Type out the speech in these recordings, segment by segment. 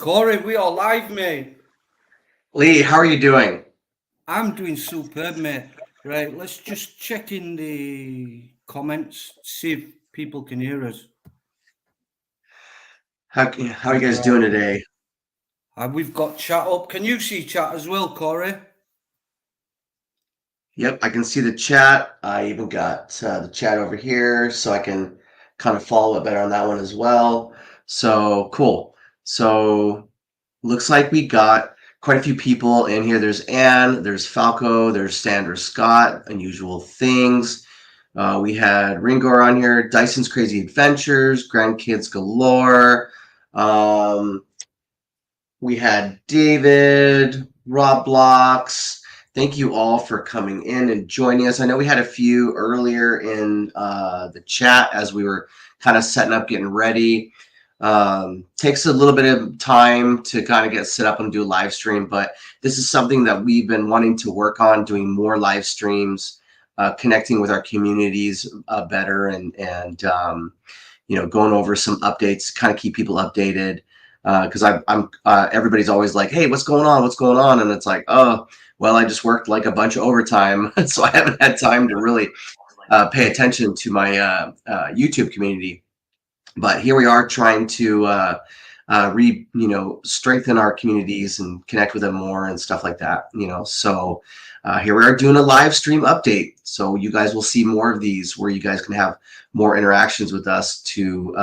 Corey, we are live, mate. Lee, how are you doing? I'm doing superb, mate. Right, let's just check in the comments, see if people can hear us. How are you guys doing today? We've got chat up. Can you see chat as well, Corey? Yep, I can see the chat. I even got the chat over here, so I can kind of follow it better on that one as well. So cool. So looks like we got quite a few people in here. There's Anne, there's Falco, there's Sandra Scott, Unusual Things. We had Ringor on here, Dyson's Crazy Adventures, Grandkids Galore. Um, We had David, Rob Blocks. Thank you all for coming in and joining us. I know we had a few earlier in the chat as we were kind of setting up, getting ready. Takes a little bit of time to kind of get set up and do a live stream, but this is something that we've been wanting to work on, doing more live streams, connecting with our communities better, and going over some updates, kind of keep people updated. Because I'm everybody's always like, hey, what's going on? What's going on? And it's like, oh, well, I just worked like a bunch of overtime, so I haven't had time to really pay attention to my YouTube community. But here we are trying to strengthen our communities and connect with them more and stuff like that. So here we are doing a live stream update. So you guys will see more of these where you guys can have more interactions with us to,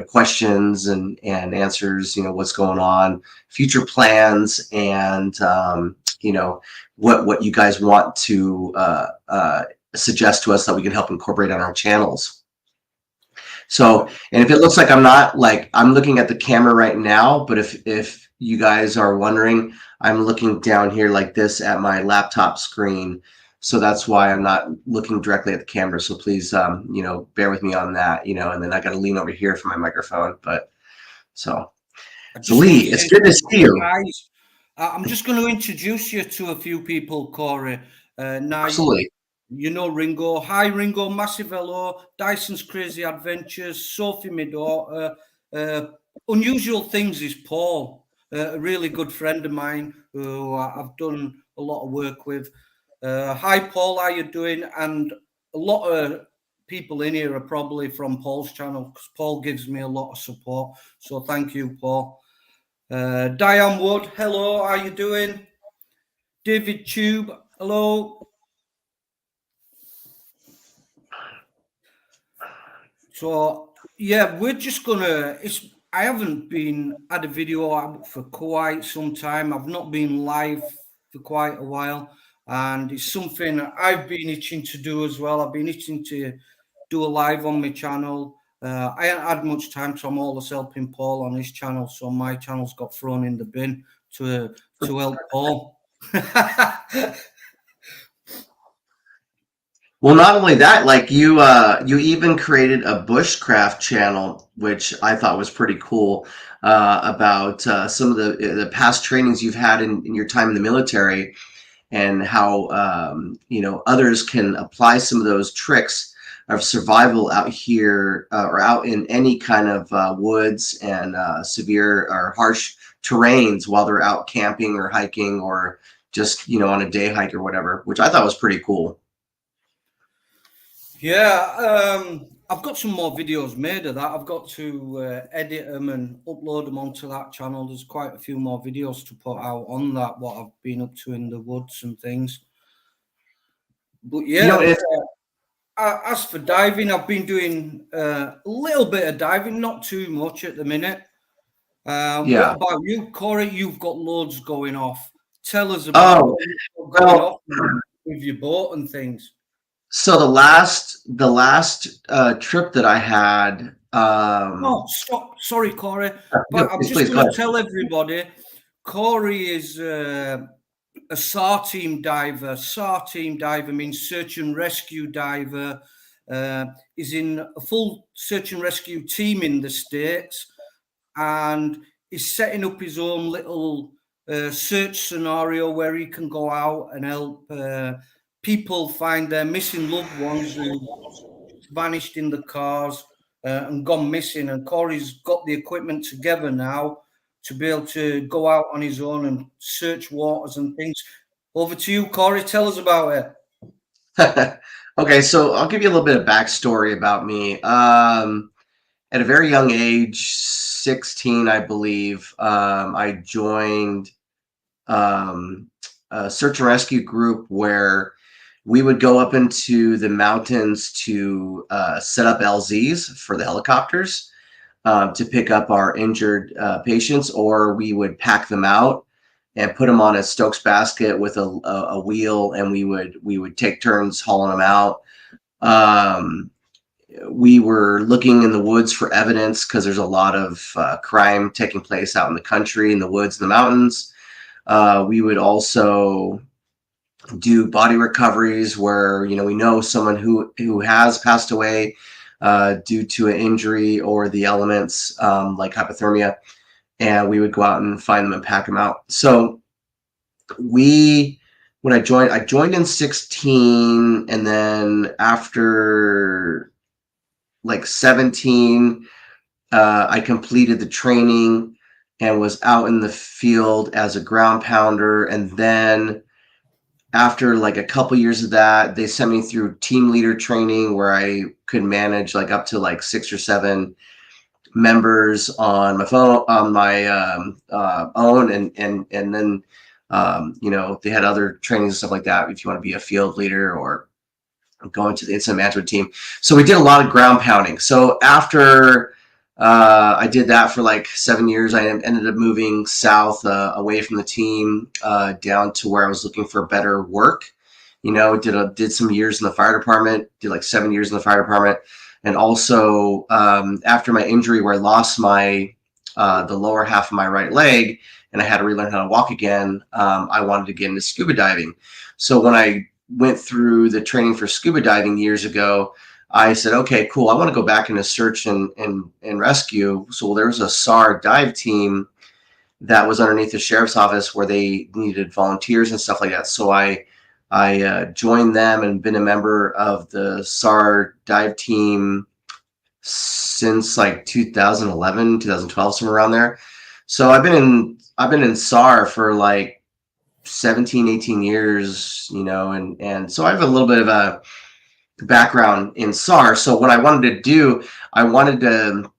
questions and answers, what's going on, future plans, and, what you guys want to suggest to us that we can help incorporate on our channels. So, and if it looks like I'm looking at the camera right now, but if you guys are wondering, I'm looking down here like this at my laptop screen. So that's why I'm not looking directly at the camera. So please, bear with me on that, and then I got to lean over here for my microphone. But so Lee, it's good to see you. Guys, I'm just going to introduce you to a few people, Corey. Absolutely. You know Ringo. Hi, Ringo. Massive hello. Dyson's Crazy Adventures. Sophie, my daughter. Unusual Things is Paul, a really good friend of mine who I've done a lot of work with. Hi, Paul. How you doing? And a lot of people in here are probably from Paul's channel because Paul gives me a lot of support. So thank you, Paul. Diane Wood. Hello. How you doing? David Tube. Hello. So yeah, we're just gonna. I haven't had a video out for quite some time. I've not been live for quite a while, and it's something I've been itching to do as well. I've been itching to do a live on my channel. I haven't had much time, so I'm always helping Paul on his channel. So my channel's got thrown in the bin to help Paul. Well, not only that, like you even created a bushcraft channel, which I thought was pretty cool, about some of the past trainings you've had in your time in the military, and how others can apply some of those tricks of survival out here or out in any kind of woods and severe or harsh terrains while they're out camping or hiking or just on a day hike or whatever, which I thought was pretty cool. Yeah, I've got some more videos made of that. I've got to edit them and upload them onto that channel. There's quite a few more videos to put out on that, what I've been up to in the woods and things. But yeah, as for diving, I've been doing a little bit of diving, not too much at the minute. What about you, Corey? You've got loads going off. Tell us about going off with your boat and things. So the last trip that I had. Stop! Sorry, Corey, but I'm just going to tell everybody. Corey is a SAR team diver. SAR team diver means search and rescue diver. Is in a full search and rescue team in the States, and is setting up his own little search scenario where he can go out and help people find their missing loved ones who vanished in the cars and gone missing. And Corey's got the equipment together now to be able to go out on his own and search waters and things. Over to you, Corey. Tell us about it. Okay, so I'll give you a little bit of backstory about me. At a very young age, 16, I believe, I joined a search and rescue group where we would go up into the mountains to set up LZs for the helicopters to pick up our injured patients, or we would pack them out and put them on a Stokes basket with a wheel, and we would take turns hauling them out. We were looking in the woods for evidence because there's a lot of crime taking place out in the country, in the woods, and the mountains. We would also do body recoveries where we know someone who has passed away due to an injury or the elements like hypothermia, and we would go out and find them and pack them out. So when I joined in 16, and then after like 17, I completed the training and was out in the field as a ground pounder. And then after like a couple years of that, they sent me through team leader training where I could manage like up to like 6 or 7 members on my phone, on my own. And then, they had other trainings and stuff like that if you want to be a field leader or going to the incident management team. So we did a lot of ground pounding. So after I did that for like 7 years, I ended up moving south away from the team down to where I was looking for better work. Did some years in the fire department, did like 7 years in the fire department. And also after my injury where I lost the lower half of my right leg and I had to relearn how to walk again, I wanted to get into scuba diving. So when I went through the training for scuba diving years ago, I said, okay, cool. I want to go back into search and rescue. So there was a SAR dive team that was underneath the sheriff's office where they needed volunteers and stuff like that. So I joined them and been a member of the SAR dive team since like 2011, 2012, somewhere around there. So I've been in SAR for like 17, 18 years, and so I have a little bit of a background in SAR. So what I wanted to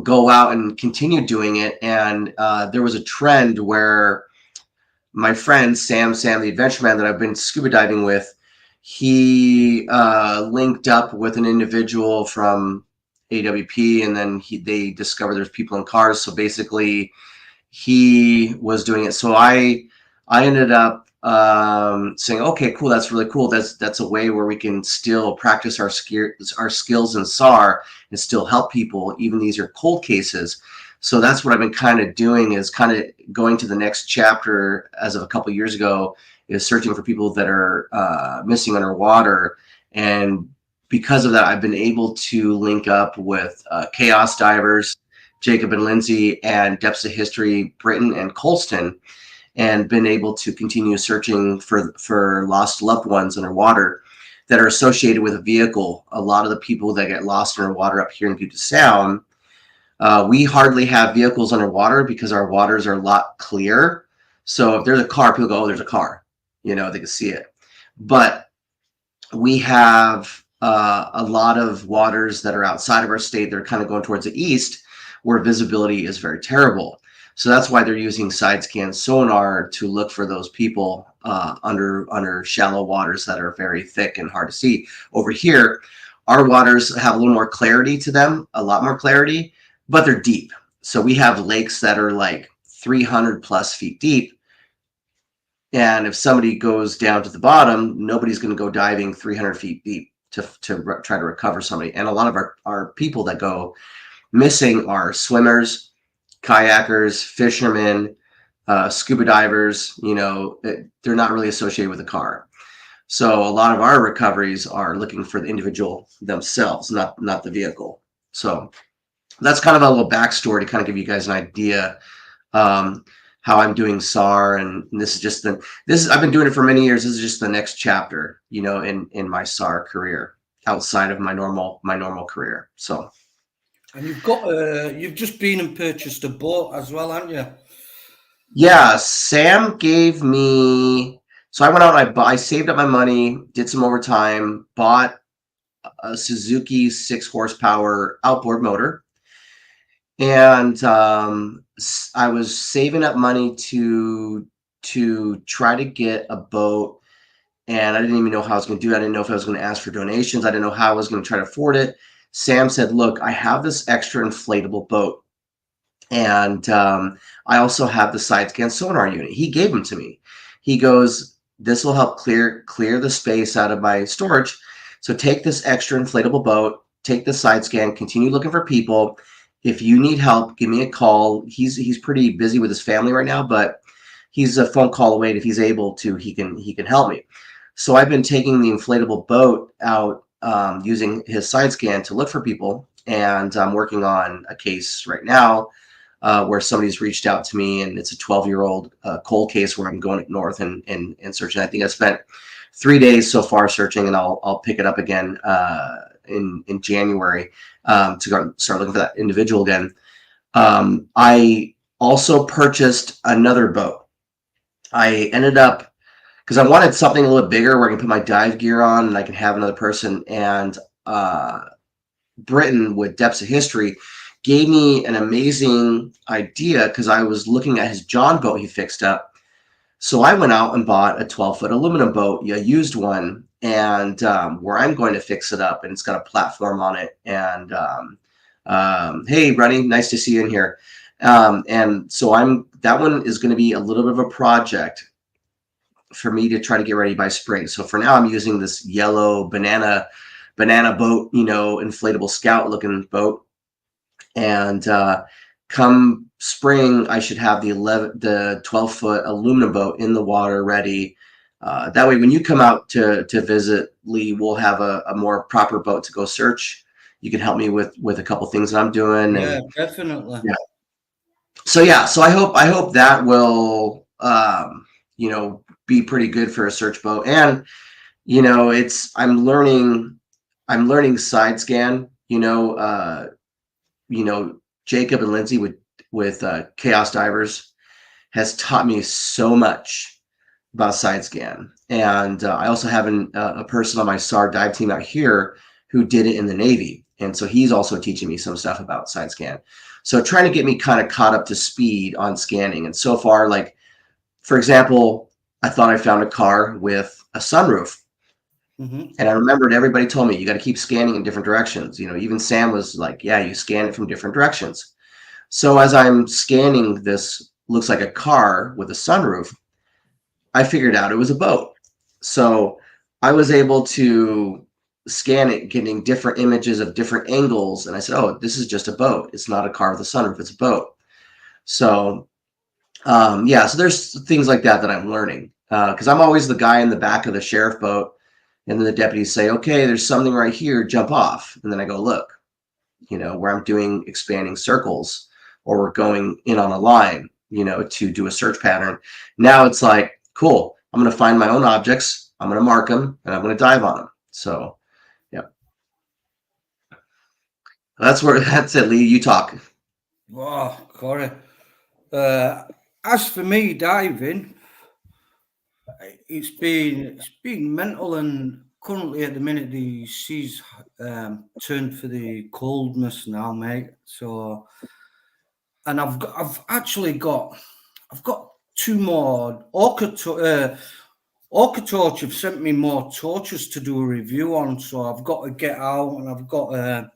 go out and continue doing it. And there was a trend where my friend, Sam, the adventure man that I've been scuba diving with, he linked up with an individual from AWP, and then they discovered there's people in cars. So basically he was doing it. So I ended up saying, okay, cool, that's really cool. That's a way where we can still practice our skills in SAR and still help people, even these are cold cases. So that's what I've been kind of doing, is kind of going to the next chapter as of a couple of years ago, is searching for people that are missing underwater. And because of that, I've been able to link up with Chaos Divers, Jacob and Lindsay, and Depths of History, Britain and Colston, and been able to continue searching for lost loved ones underwater that are associated with a vehicle. A lot of the people that get lost underwater up here in Puget Sound, we hardly have vehicles underwater because our waters are a lot clearer. So if there's a car, people go, oh, there's a car. They can see it. But we have a lot of waters that are outside of our state that are kind of going towards the east, where visibility is very terrible. So that's why they're using side scan sonar to look for those people under shallow waters that are very thick and hard to see. Over here, our waters have a little more clarity to them, a lot more clarity, but they're deep. So we have lakes that are like 300 plus feet deep. And if somebody goes down to the bottom, nobody's going to go diving 300 feet deep to try to recover somebody. And a lot of our people that go missing are swimmers, kayakers, fishermen, scuba divers. They're not really associated with a car. So a lot of our recoveries are looking for the individual themselves, not the vehicle. So that's kind of a little backstory to kind of give you guys an idea how I'm doing SAR. And this is I've been doing it for many years. This is just the next chapter, in my SAR career outside of my normal career. So. And you've just been and purchased a boat as well, haven't you? Yeah, Sam gave me. So I went out and I saved up my money, did some overtime, bought a Suzuki 6 horsepower outboard motor, and I was saving up money to try to get a boat, and I didn't even know how I was going to do it. I didn't know if I was going to ask for donations. I didn't know how I was going to try to afford it. Sam said, "Look, I have this extra inflatable boat, and I also have the side scan sonar unit." He gave them to me. He goes, "This will help clear the space out of my storage. So take this extra inflatable boat, take the side scan, continue looking for people. If you need help, give me a call." He's pretty busy with his family right now, but he's a phone call away. If he's able to, he can help me. So I've been taking the inflatable boat out, using his side scan to look for people, and I'm working on a case right now, where somebody's reached out to me, and it's a 12-year-old cold case where I'm going up north and searching. I think I spent 3 days so far searching, and I'll pick it up again in January, to go start looking for that individual again. I also purchased another boat. I ended up, because I wanted something a little bigger where I can put my dive gear on and I can have another person. And Britain, with Depths of History, gave me an amazing idea, because I was looking at his John boat he fixed up. So I went out and bought a 12-foot aluminum boat, a used one, and where I'm going to fix it up, and it's got a platform on it. And hey, Runny, nice to see you in here. And so that one is going to be a little bit of a project for me to try to get ready by spring. So for now, I'm using this yellow banana boat, inflatable scout looking boat. And come spring, I should have the 12-foot aluminum boat in the water ready. That way, when you come out to visit, Lee, we'll have a more proper boat to go search. You can help me with a couple things that I'm doing. Yeah, And definitely. yeah. So yeah, so I hope that will be pretty good for a search boat. And it's I'm learning side scan. Jacob and Lindsay with Chaos Divers has taught me so much about side scan. And I also have a person on my SAR dive team out here who did it in the Navy, and so he's also teaching me some stuff about side scan. So trying to get me kind of caught up to speed on scanning. And so far, like, for example, I thought I found a car with a sunroof. Mm-hmm. And I remembered everybody told me you got to keep scanning in different directions. Even Sam was like, yeah, you scan it from different directions. So as I'm scanning this, looks like a car with a sunroof, I figured out it was a boat. So I was able to scan it, getting different images of different angles. And I said, oh, this is just a boat. It's not a car with a sunroof. It's a boat. So yeah, so there's things like that I'm learning, because I'm always the guy in the back of the sheriff boat, and then the deputies say, okay, there's something right here, jump off. And then I go look, where I'm doing expanding circles, or we're going in on a line, to do a search pattern. Now it's like, cool, I'm going to find my own objects, I'm going to mark them, and I'm going to dive on them. So yeah, that's it. Lee, you talk. Wow, Corey. As for me diving, it's been mental, and currently at the minute the seas turned for the coldness now, mate. So, and I've actually got two more Orca Torch have sent me more torches to do a review on, so I've got to get out and I've got to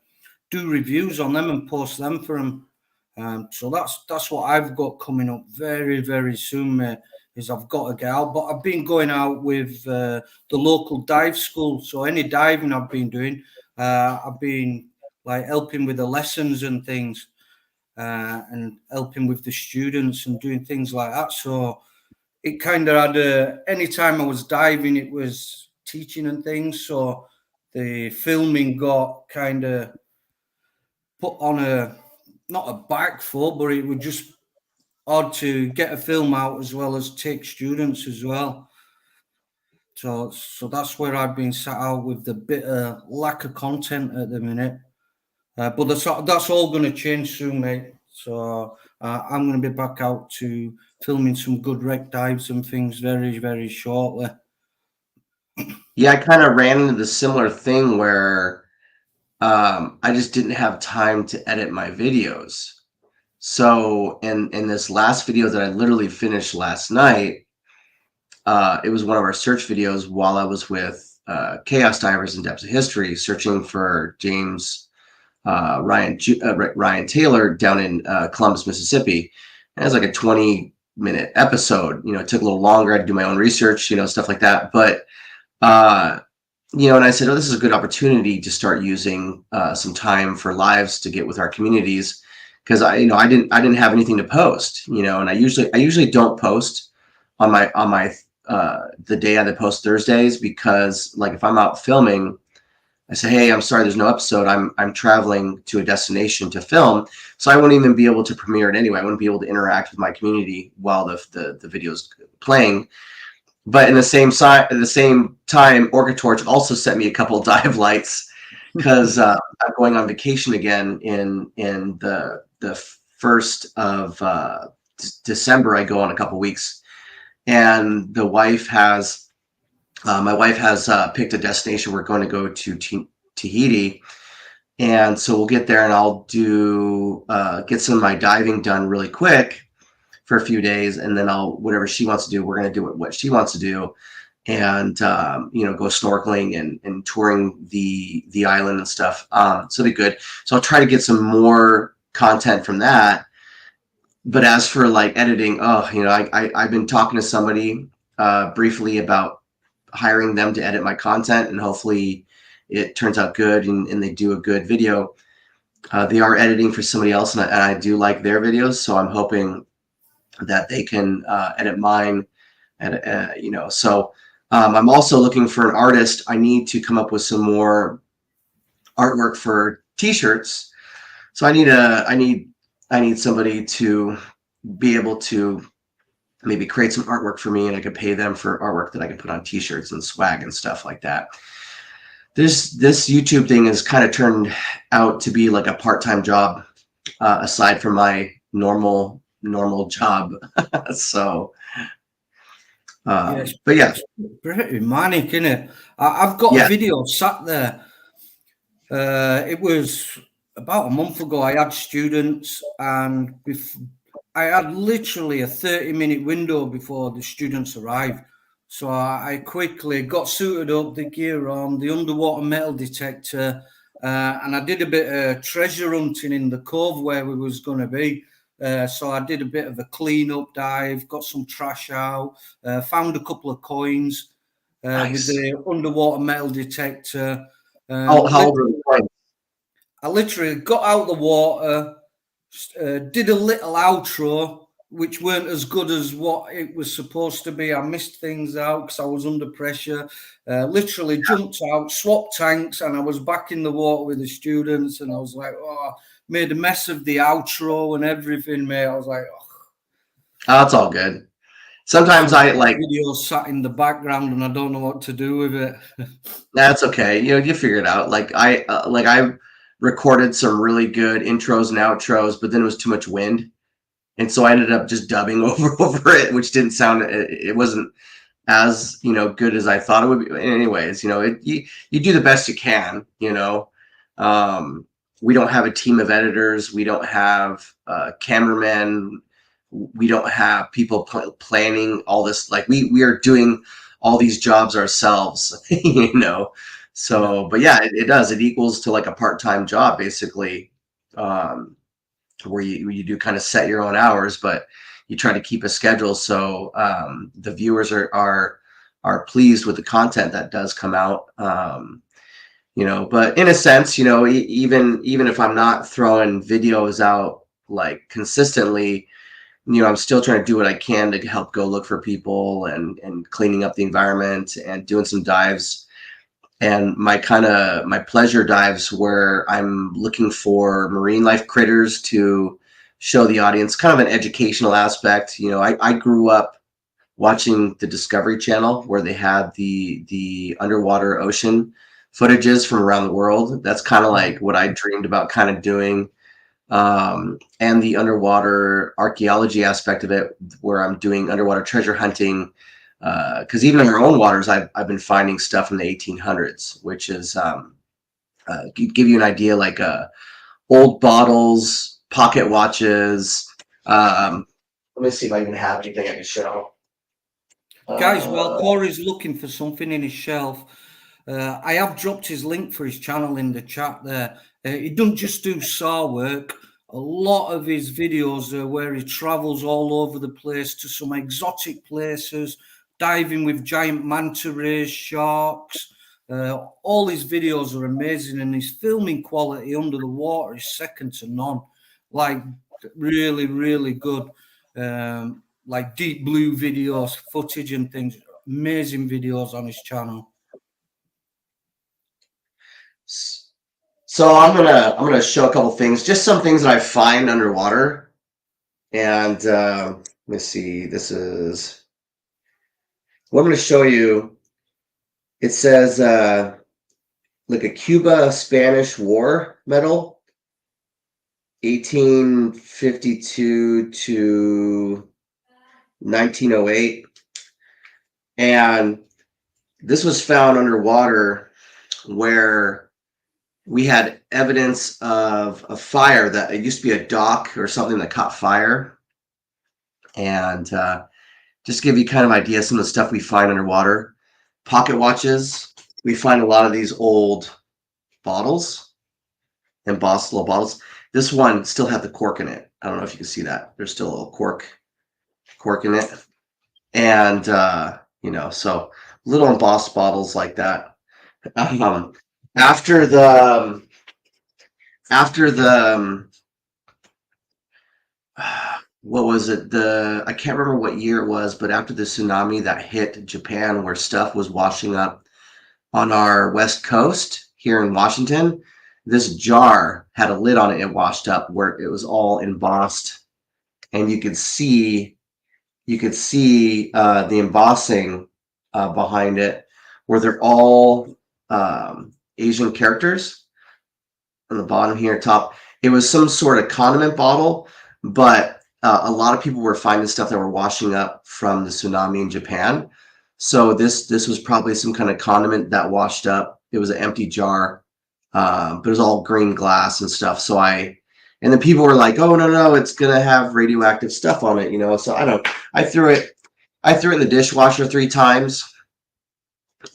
do reviews on them and post them for them. So that's what I've got coming up very, very soon, mate. Is I've got to get out, but I've been going out with the local dive school. So any diving I've been doing, I've been like helping with the lessons and things, and helping with the students and doing things like that. So it kind of had anytime I was diving, it was teaching and things. So the filming got kind of put on not a back foot, but it was just odd to get a film out as well as take students as well. So that's where I've been sat out with the bit of lack of content at the minute. But that's all going to change soon, mate. So I'm going to be back out to filming some good wreck dives and things very, very shortly. Yeah, I kind of ran into the similar thing where I just didn't have time to edit my videos. So in this last video that I literally finished last night, it was one of our search videos while I was with Chaos Divers in Depths of History, searching for James Ryan Taylor down in Columbus, Mississippi. And it was like a 20-minute episode. You know, it took a little longer. I had to do my own research, you know, stuff like that. But you know, and I said, oh, this is a good opportunity to start using some time for lives to get with our communities, because I didn't have anything to post, you know, and I usually don't post on my the day I post Thursdays, because like if I'm out filming, I say, hey, I'm sorry, there's no episode. I'm traveling to a destination to film, so I won't even be able to premiere it anyway. I wouldn't be able to interact with my community while the video's playing. But in the same time, Orca Torch also sent me a couple of dive lights, because I'm going on vacation again in the 1st of December. I go on a couple weeks, and my wife has picked a destination. We're going to go to Tahiti, and so we'll get there, and I'll do get some of my diving done really quick for a few days, and then whatever she wants to do, we're going to do what she wants to do, and you know, go snorkeling and touring the island and stuff. So it'll be good. So I'll try to get some more content from that. But as for like editing, oh, you know, I've been talking to somebody briefly about hiring them to edit my content, and hopefully it turns out good and they do a good video. They are editing for somebody else, and I do like their videos, so I'm hoping that they can edit mine, and you know. So I'm also looking for an artist. I need to come up with some more artwork for t-shirts. So I need somebody to be able to maybe create some artwork for me, and I could pay them for artwork that I can put on t-shirts and swag and stuff like that. This YouTube thing has kind of turned out to be like a part-time job, aside from my normal job. So Yes, but yeah, it's pretty manic, isn't it? I've got a yeah, video sat there. It was about a month ago. I had students, and I had literally a 30-minute window before the students arrived. So I quickly got suited up, the gear on, the underwater metal detector, and I did a bit of treasure hunting in the cove where we was going to be. So I did a bit of a clean-up dive, got some trash out, found a couple of coins with nice. the underwater metal detector. How old are the coins? I literally got out the water, did a little outro, which weren't as good as what it was supposed to be. I missed things out because I was under pressure. Literally jumped out, swapped tanks, and I was back in the water with the students. And I was like, oh, made a mess of the outro and everything, mate. I was like, oh. Oh, it's all good. Sometimes So I like, video sat in the background, and I don't know what to do with it. that's okay. You know, you figure it out. Like I recorded some really good intros and outros, but then it was too much wind, and so I ended up just dubbing over it, which didn't sound. It wasn't as, you know, good as I thought it would be. Anyways, you know, you do the best you can. You know, we don't have a team of editors. We don't have cameramen. We don't have people planning all this. Like we are doing all these jobs ourselves. You know. So, but yeah, it does. It equals to like a part-time job, basically, where you do kind of set your own hours, but you try to keep a schedule so the viewers are pleased with the content that does come out. You know, but in a sense, you know, even if I'm not throwing videos out like consistently, you know, I'm still trying to do what I can to help go look for people and cleaning up the environment and doing some dives. And my pleasure dives where I'm looking for marine life critters to show the audience, kind of an educational aspect. You know, I grew up watching the Discovery Channel, where they had the underwater ocean footages from around the world. That's kind of like what I dreamed about kind of doing. And the underwater archaeology aspect of it, where I'm doing underwater treasure hunting. Because even in our own waters, I've been finding stuff from the 1800s, which is give you an idea, like old bottles, pocket watches. Let me see if I even have anything I can show. Guys, while Corey's looking for something in his shelf, I have dropped his link for his channel in the chat there. He doesn't just do saw work. A lot of his videos are where he travels all over the place to some exotic places, diving with giant manta rays, sharks. All his videos are amazing, and his filming quality under the water is second to none. Like, really, really good. Like deep blue videos, footage and things. Amazing videos on his channel. So I'm gonna show a couple things, just some things that I find underwater. And let me see. This is what I'm going to show you. It says like a Cuba Spanish War medal, 1852 to 1908, and this was found underwater where we had evidence of a fire, that it used to be a dock or something that caught fire. And just to give you kind of idea, some of the stuff we find underwater. Pocket watches. We find a lot of these old bottles, embossed little bottles. This one still had the cork in it. I don't know if you can see that. There's still a little cork in it. And so little embossed bottles like that. After the what was it? I can't remember what year it was, but after the tsunami that hit Japan, where stuff was washing up on our west coast here in Washington, this jar had a lid on it. It washed up where it was all embossed, and you could see the embossing behind it, where they're all Asian characters on the bottom here, top. It was some sort of condiment bottle, but a lot of people were finding stuff that were washing up from the tsunami in Japan. So this was probably some kind of condiment that washed up. It was an empty jar, but it was all green glass and stuff. And then people were like, "Oh no, it's gonna have radioactive stuff on it," So I threw it in the dishwasher 3 times,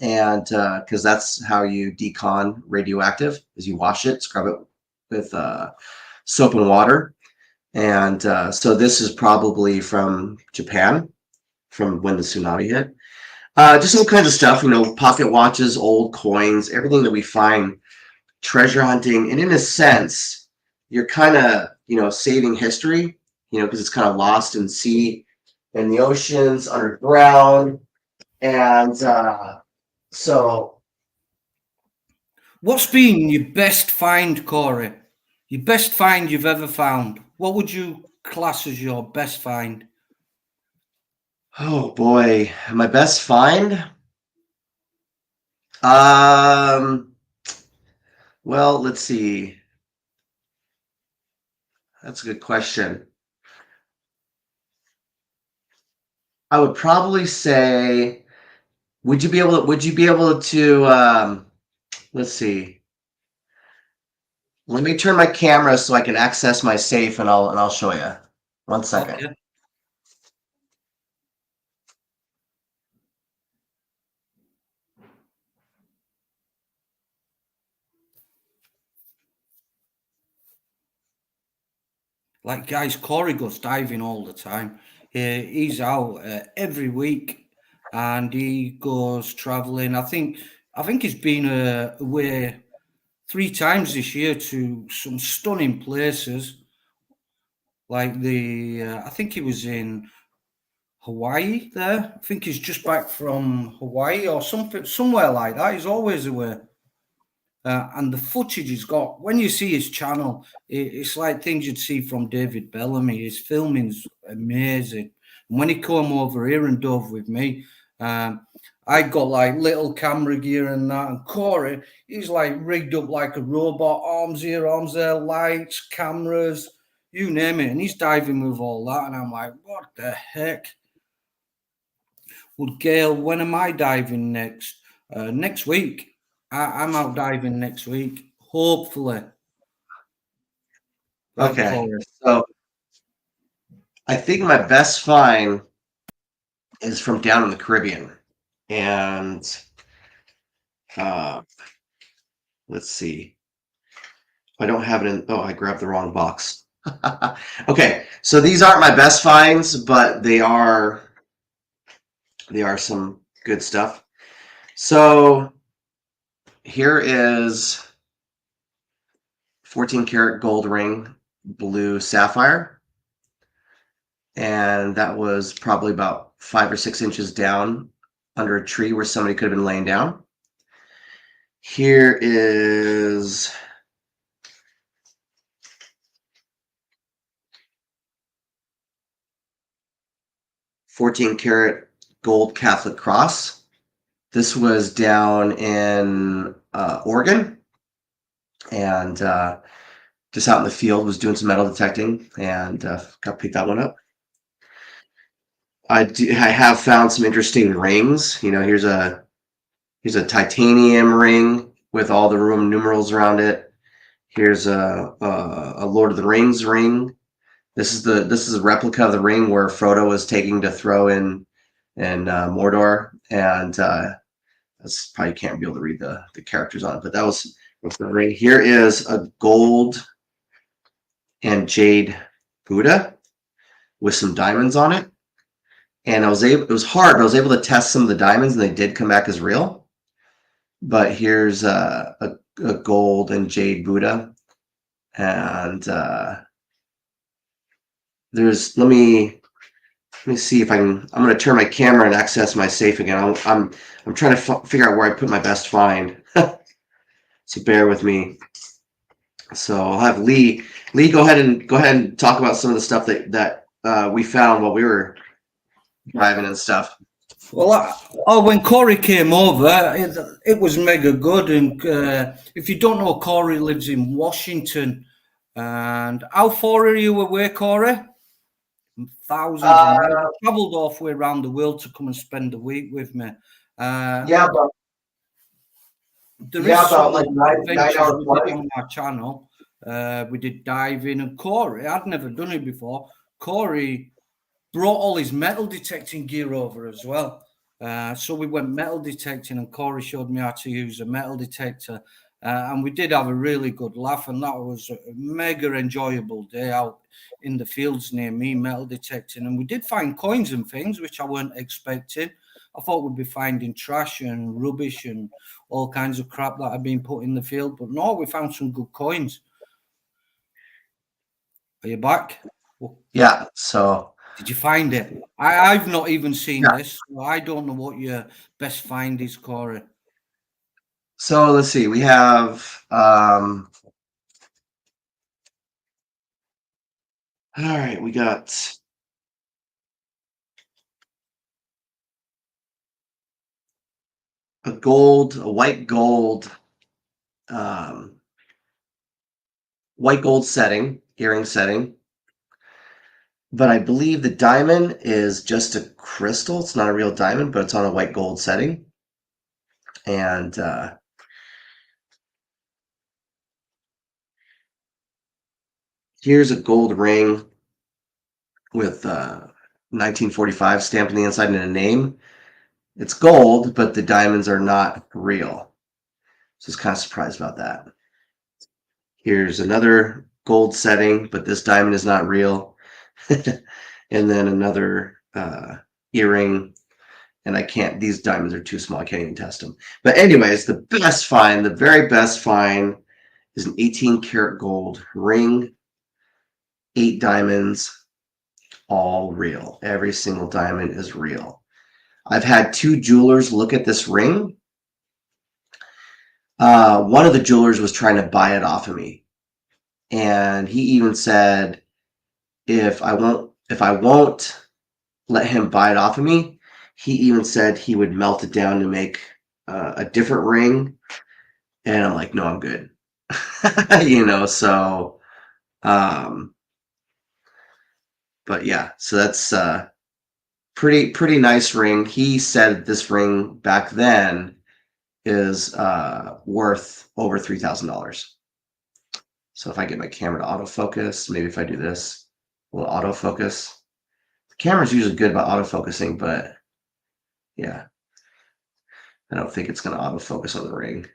and because that's how you decon radioactive, is you wash it, scrub it with soap and water. And so this is probably from Japan, from when the tsunami hit. Just all kinds of stuff, pocket watches, old coins, everything that we find treasure hunting. And in a sense, you're kind of, saving history, because it's kind of lost in sea, in the oceans, underground. And so. What's been your best find, Corey? Your best find you've ever found? What would you class as your best find? Oh boy, my best find? Well, let's see. That's a good question. I would probably say, would you be able to let's see. Let me turn my camera so I can access my safe, and I'll show you. 1 second. Okay. Like, guys, Corey goes diving all the time. He's out every week, and he goes traveling. I think he's been away 3 times this year to some stunning places. Like I think he was in Hawaii there. I think he's just back from Hawaii or something, somewhere like that. He's always away. And the footage he's got, when you see his channel, it's like things you'd see from David Bellamy. His filming's amazing. And when he came over here and dove with me, I got like little camera gear and that, and Corey, he's like rigged up like a robot, arms here, arms there, lights, cameras, you name it, and he's diving with all that, and I'm like, what the heck? Well, Gail, when am I diving next? Next week. I'm out diving next week, hopefully. Right, Okay, Corey. so I think my best find is from down in the Caribbean, and uh, let's see. I don't have it in. Oh, I grabbed the wrong box. Okay, so these aren't my best finds, but they are some good stuff. So here is 14 karat gold ring, blue sapphire, and that was probably about 5 or 6 inches down under a tree where somebody could have been laying down. Here is 14 karat gold Catholic cross. This was down in Oregon, and just out in the field was doing some metal detecting, and got picked that one up. I have found some interesting rings. Here's a titanium ring with all the Roman numerals around it. Here's a Lord of the Rings ring. This is a replica of the ring where Frodo was taking to throw in Mordor, and that's probably can't be able to read the characters on it, but that was the ring. Here is a gold and jade Buddha with some diamonds on it, and it was hard, but I was able to test some of the diamonds, and they did come back as real. But here's a gold and jade Buddha, and there's let me see if I can. I'm going to turn my camera and access my safe again. I'm trying to figure out where I put my best find. So bear with me. So I'll have Lee go ahead and talk about some of the stuff that we found while we were driving and stuff. Well, when Corey came over, it was mega good. And if you don't know, Corey lives in Washington. And how far are you away, Corey? Thousands of miles. Travelled halfway around the world to come and spend the week with me. Yeah, but there is some like adventures 9 hour we flight. did on our channel. We did diving, and Corey, I'd never done it before. Corey brought all his metal detecting gear over as well. So we went metal detecting, and Corey showed me how to use a metal detector. And we did have a really good laugh, and that was a mega enjoyable day out in the fields near me, metal detecting. And we did find coins and things, which I weren't expecting. I thought we'd be finding trash and rubbish and all kinds of crap that had been put in the field. But no, we found some good coins. Are you back? Yeah, so Did you find it? I've not even seen this. So I don't know what your best find is, Corey. So let's see. We have all right, we got a white gold setting, earring setting. But I believe the diamond is just a crystal. It's not a real diamond, but it's on a white gold setting. And here's a gold ring with 1945 stamped on the inside and a name. It's gold, but the diamonds are not real. So I was kind of surprised about that. Here's another gold setting, but this diamond is not real. And then another earring, and these diamonds are too small. I can't even test them. But anyways, the very best find is an 18 karat gold ring, 8 diamonds, all real. Every single diamond is real. I've had 2 jewelers look at this ring. One of the jewelers was trying to buy it off of me, and he even said, if I won't let him buy it off of me, he even said he would melt it down to make a different ring, and I'm like, no, I'm good. So um, but yeah, so that's pretty nice ring. He said this ring back then is worth over $3,000. So if I get my camera to autofocus, maybe if I do this, will autofocus. The camera's usually good about autofocusing, but yeah, I don't think it's going to autofocus on the ring.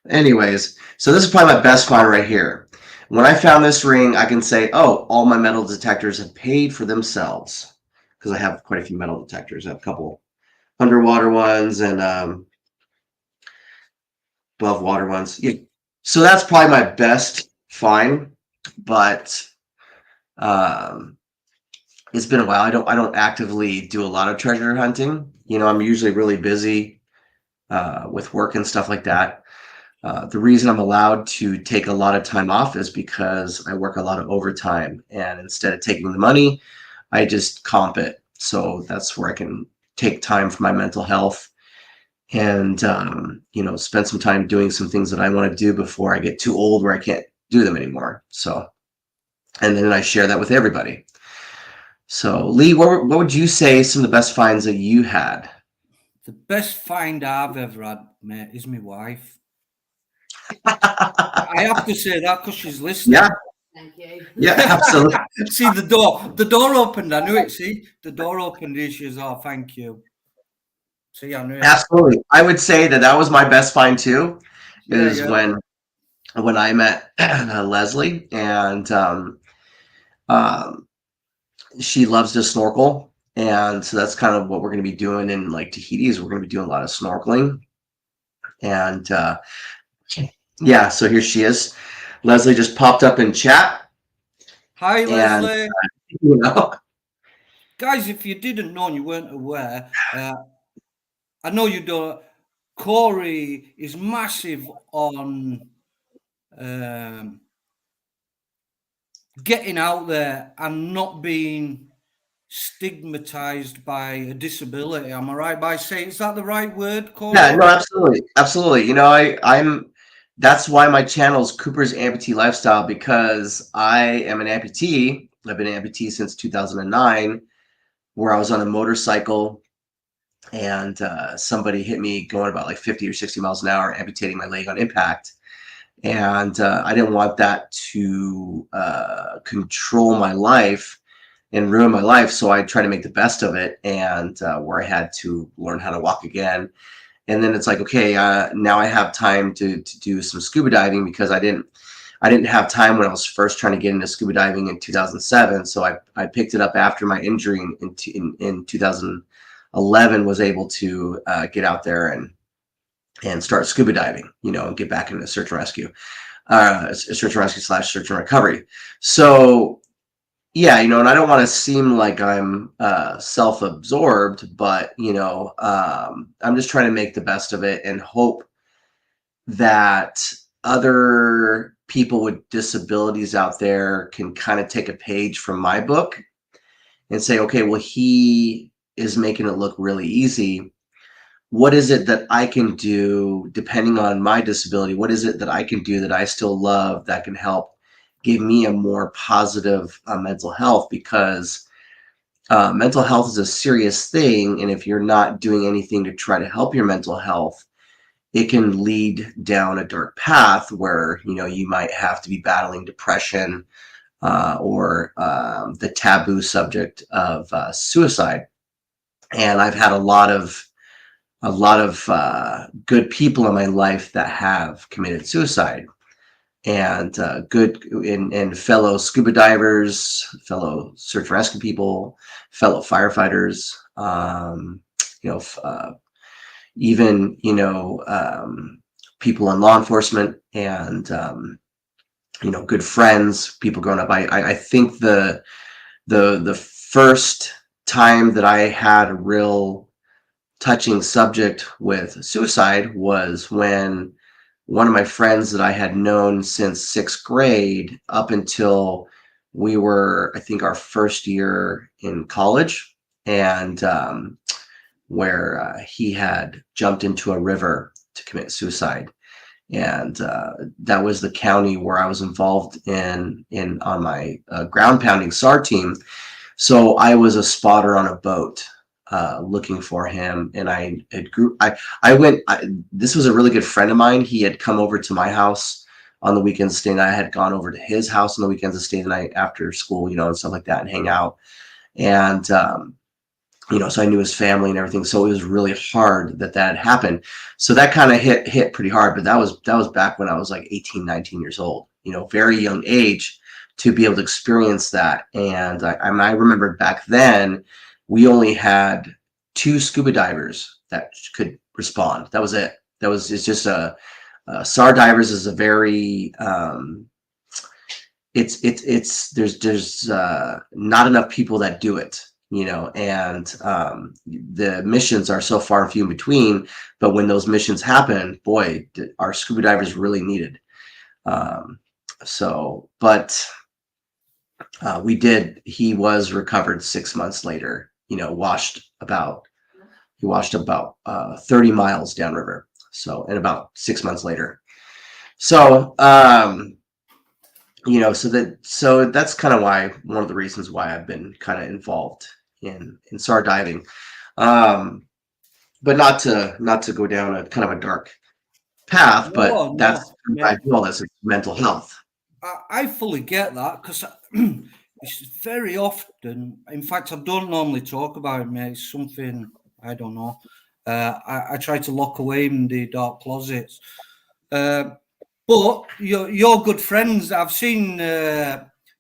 Anyways, so this is probably my best find right here. When I found this ring, I can say, oh, all my metal detectors have paid for themselves, because I have quite a few metal detectors. I have a couple underwater ones and above water ones. Yeah. So that's probably my best find, but um, it's been a while. I don't actively do a lot of treasure hunting. I'm usually really busy with work and stuff like that. The reason I'm allowed to take a lot of time off is because I work a lot of overtime, and instead of taking the money, I just comp it. So that's where I can take time for my mental health and spend some time doing some things that I want to do before I get too old where I can't do them anymore. So, and then I share that with everybody. So, Lee, what would you say some of the best finds that you had? The best find I've ever had, mate, is my wife. I have to say that because she's Yeah, listening. Thank you. yeah, absolutely. See the door opened. I knew it. See the door opened. Here she is. Oh, thank you. See, I knew it. Absolutely. I would say that was my best find too, Yeah, is yeah. when I met Leslie, and um, she loves to snorkel, and so that's kind of what we're going to be doing in like Tahiti. Is we're going to be doing a lot of snorkeling, and yeah. So here she is. Leslie just popped up in chat, Hi, and Leslie. you know, Guys, if you didn't know and you weren't aware, I know you don't. Corey is massive on um, getting out there and not being stigmatized by a disability. Am I right by saying, is that the right word, yeah, Corey? no, absolutely, absolutely. I'm. That's why my channel is Cooper's Amputee Lifestyle, because I am an amputee. I've been an amputee since 2009, where I was on a motorcycle and somebody hit me going about like 50 or 60 miles an hour, amputating my leg on impact. And I didn't want that to control my life and ruin my life. So I tried to make the best of it, and where I had to learn how to walk again. And then it's like, okay, now I have time to do some scuba diving, because I didn't have time when I was first trying to get into scuba diving in 2007. So I picked it up after my injury in 2011, was able to get out there and start scuba diving, and get back into search and rescue, / search and recovery. So yeah, and I don't want to seem like I'm self-absorbed, but I'm just trying to make the best of it and hope that other people with disabilities out there can kind of take a page from my book and say, okay, well, he is making it look really easy. What is it that I can do, depending on my disability? What is it that I can do that I still love, that can help give me a more positive mental health? Because mental health is a serious thing. And if you're not doing anything to try to help your mental health, it can lead down a dark path where, you might have to be battling depression, or the taboo subject of suicide. And I've had a lot of good people in my life that have committed suicide, and good and fellow scuba divers, fellow search and rescue people, fellow firefighters, you know, even people in law enforcement, and good friends, people growing up. I think the first time that I had a real touching subject with suicide was when one of my friends that I had known since sixth grade up until we were, I think, our first year in college, and where he had jumped into a river to commit suicide. And that was the county where I was involved in on my ground pounding SAR team. So I was a spotter on a boat looking for him, and I had this was a really good friend of mine. He had come over to my house on the weekends to stay, and I had gone over to his house on the weekends to stay the night after school, and stuff like that, and hang out. And so I knew his family and everything. So it was really hard that happened. So that kind of hit pretty hard. But that was back when I was like 18, 19 years old, very young age to be able to experience that. And I remember back then we only had 2 scuba divers that could respond. That was it. It's just SAR divers is a very, there's not enough people that do it. And the missions are so far and few in between. But when those missions happen, boy, our scuba divers really needed. He was recovered 6 months later, he washed about 30 miles downriver. So, and about 6 months later. So, so that's kind of one of the reasons why I've been kind of involved in SAR diving, but not to go down a kind of a dark path, but that's I feel this is mental health. I fully get that, because it's very often, in fact, I don't normally talk about it, mate. It's something, I don't know. I try to lock away in the dark closets. But your good friends, I've seen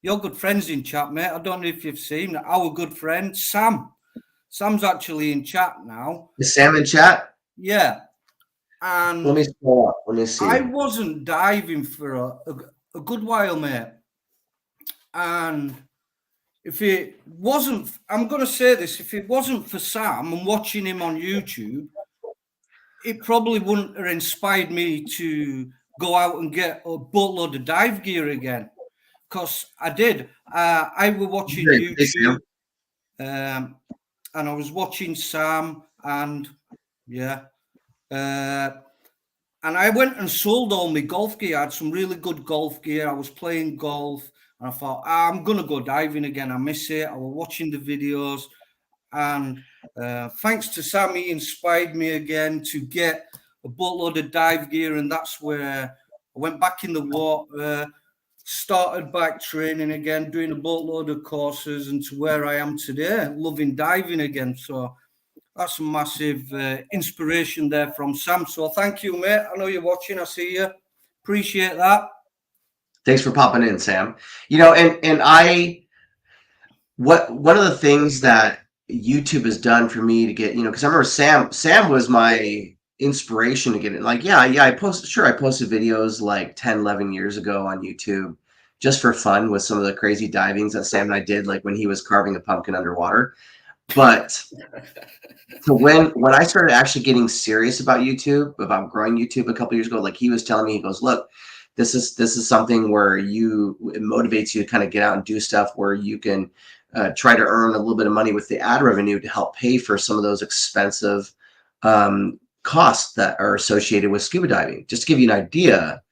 your good friends in chat, mate. I don't know if you've seen our good friend Sam. Sam's actually in chat now. Is Sam in chat? Yeah. And let me see. I wasn't diving for a good while, mate. And if it wasn't, I'm going to say this, if it wasn't for Sam and watching him on YouTube, it probably wouldn't have inspired me to go out and get a boatload of dive gear again, because I did. I was watching YouTube, and I was watching Sam, and and I went and sold all my golf gear. I had some really good golf gear. I was playing golf, and I thought, I'm gonna go diving again. I miss it. I was watching the videos, and thanks to Sam, he inspired me again to get a boatload of dive gear, and that's where I went back in the water, started back training again, doing a boatload of courses, and to where I am today, loving diving again. So that's a massive inspiration there from Sam. So thank you, mate. I know you're watching. I see you. Appreciate that. Thanks for popping in, Sam. One of the things that YouTube has done for me to get, because I remember Sam was my inspiration to get it. Like, I posted videos like 10, 11 years ago on YouTube just for fun with some of the crazy divings that Sam and I did, like when he was carving a pumpkin underwater. But so when I started actually getting serious about YouTube, about growing YouTube a couple years ago, like he was telling me, he goes, look, this is something where it motivates you to kind of get out and do stuff where you can try to earn a little bit of money with the ad revenue to help pay for some of those expensive costs that are associated with scuba diving. Just to give you an idea,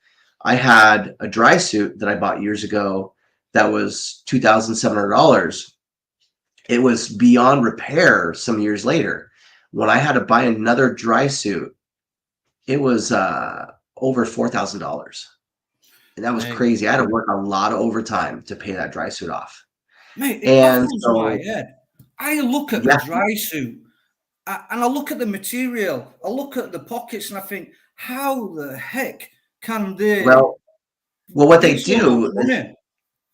I had a dry suit that I bought years ago that was $2,700. It was beyond repair some years later. When I had to buy another dry suit, it was over $4,000. And that was crazy. I had to work a lot of overtime to pay that dry suit off. Mate, it baffles my head. I look at the dry suit and I look at the material. I look at the pockets and I think, how the heck can they? Well, what they do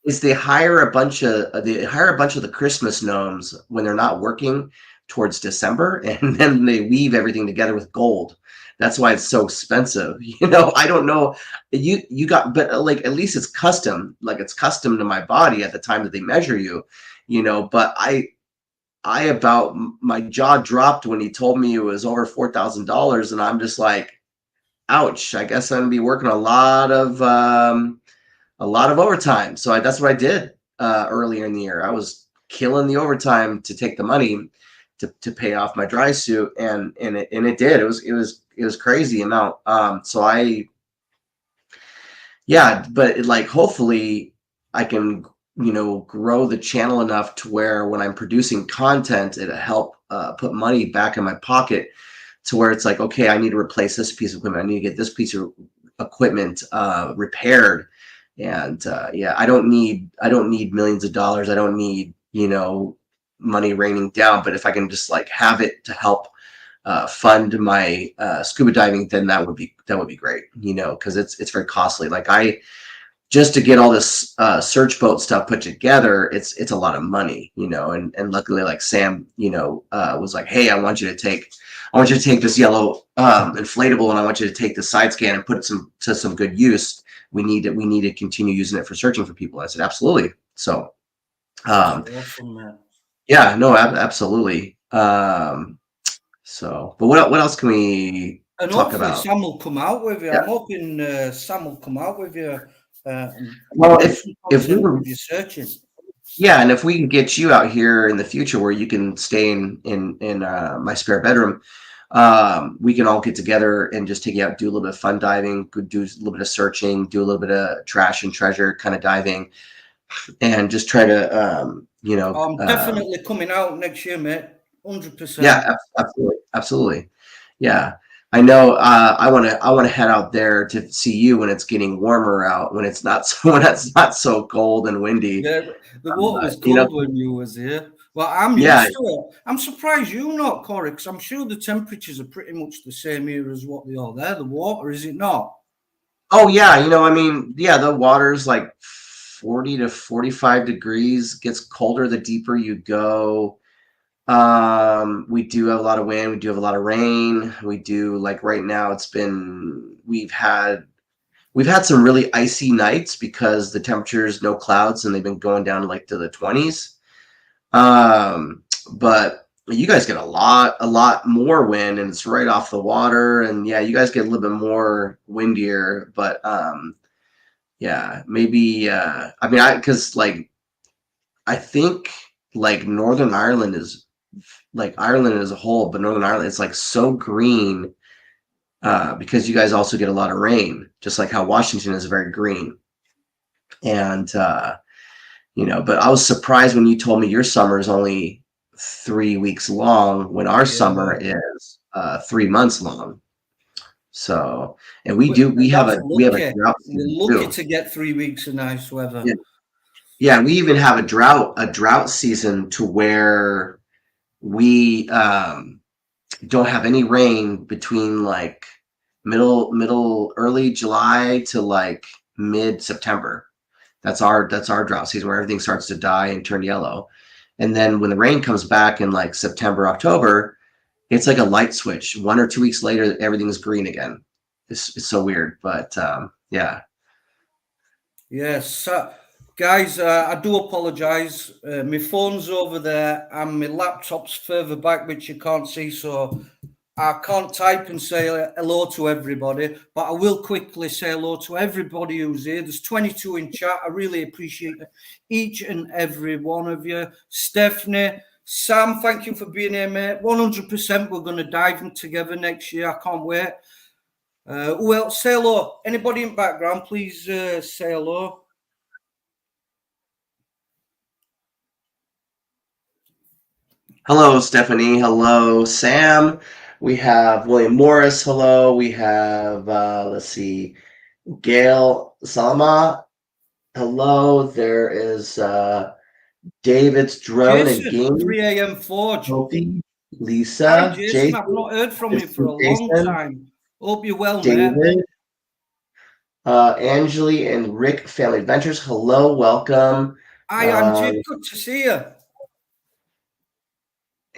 is they hire a bunch of the Christmas gnomes when they're not working towards December, and then they weave everything together with gold. That's why it's so expensive. I don't know. But like at least it's custom. Like it's custom to my body at the time that they measure you. But my jaw dropped when he told me it was over $4,000, and I'm just like, ouch. I guess I'm gonna be working a lot of overtime. So, that's what I did earlier in the year. I was killing the overtime to take the money to pay off my dry suit, and it did. It was crazy amount. So I yeah, but like hopefully I can grow the channel enough to where when I'm producing content, it'll help put money back in my pocket to where it's like, okay, I need to replace this piece of equipment. I need to get this piece of equipment repaired. And yeah, I don't need millions of dollars. I don't need money raining down. But if I can just like have it to help fund my scuba diving, then that would be great. Because it's very costly. Like I just to get all this search boat stuff put together, it's a lot of money, and luckily like Sam, was like, hey, I want you to take this yellow inflatable, and I want you to take the side scan and put it to some good use. We need to continue using it for searching for people. I said, absolutely. So That's um awesome, man. yeah, no, absolutely. But what else can we And talk hopefully about? Sam will come out with you. Yeah. I'm hoping Sam will come out with you Well, do if some if we content were with your searching. yeah, and if we can get you out here in the future where you can stay in my spare bedroom, we can all get together and just take you out, do a little bit of fun diving, do a little bit of searching, do a little bit of trash and treasure kind of diving, and just try to I'm definitely coming out next year, mate. 100%. yeah, absolutely, absolutely, yeah. I know. I want to head out there to see you when it's getting warmer out, when it's not so when it's not so cold and windy. Yeah, the water was You know, cold when you was here. Well, I'm yeah. used to it. I'm surprised you not, Corey, because I'm sure the temperatures are pretty much the same here as what they are there. The water, is it not? Oh yeah, I mean, yeah, the water's like 40 to 45 degrees, gets colder the deeper you go. We do have a lot of wind, we do have a lot of rain. We do like right now we've had some really icy nights because the temperature's no clouds and they've been going down like to the 20s. But you guys get a lot more wind, and it's right off the water, and yeah, you guys get a little bit more windier, but yeah, maybe I mean because like I think like Northern Ireland is like Ireland as a whole, but Northern Ireland it's like so green because you guys also get a lot of rain, just like how Washington is very green. And but I was surprised when you told me your summer is only 3 weeks long when our summer Yeah. is 3 months long. So, and we have That's a lucky. drought season We're lucky too. to get 3 weeks of nice weather. Yeah. Yeah, we even have a drought season to where we don't have any rain between like middle early July to like mid September. That's our drought season where everything starts to die and turn yellow. And then when the rain comes back in like September, October, it's like a light switch. 1 or 2 weeks later, everything's green again. It's so weird, but yeah. Yes, guys, I do apologise. My phone's over there and my laptop's further back, which you can't see, so I can't type and say hello to everybody, but I will quickly say hello to everybody who's here. There's 22 in chat. I really appreciate each and every one of you. Stephanie, Sam, thank you for being here, mate. 100% we're going to dive in together next year. I can't wait. Who else? Say hello. Anybody in background, please say hello. Hello, Stephanie. Hello, Sam. We have William Morris. Hello. We have let's see, Gail Salma. Hello. There is David's Drone and Jason, Game 3 a.m. Forge. Sophie, Hi, Lisa, Jason. I've Jason, not heard from you for Mr. a long Jason, time. Hope you're well, mate. David, Angeli, and Rick Family Adventures. Hello, welcome. Hi, Angie. Good to see you.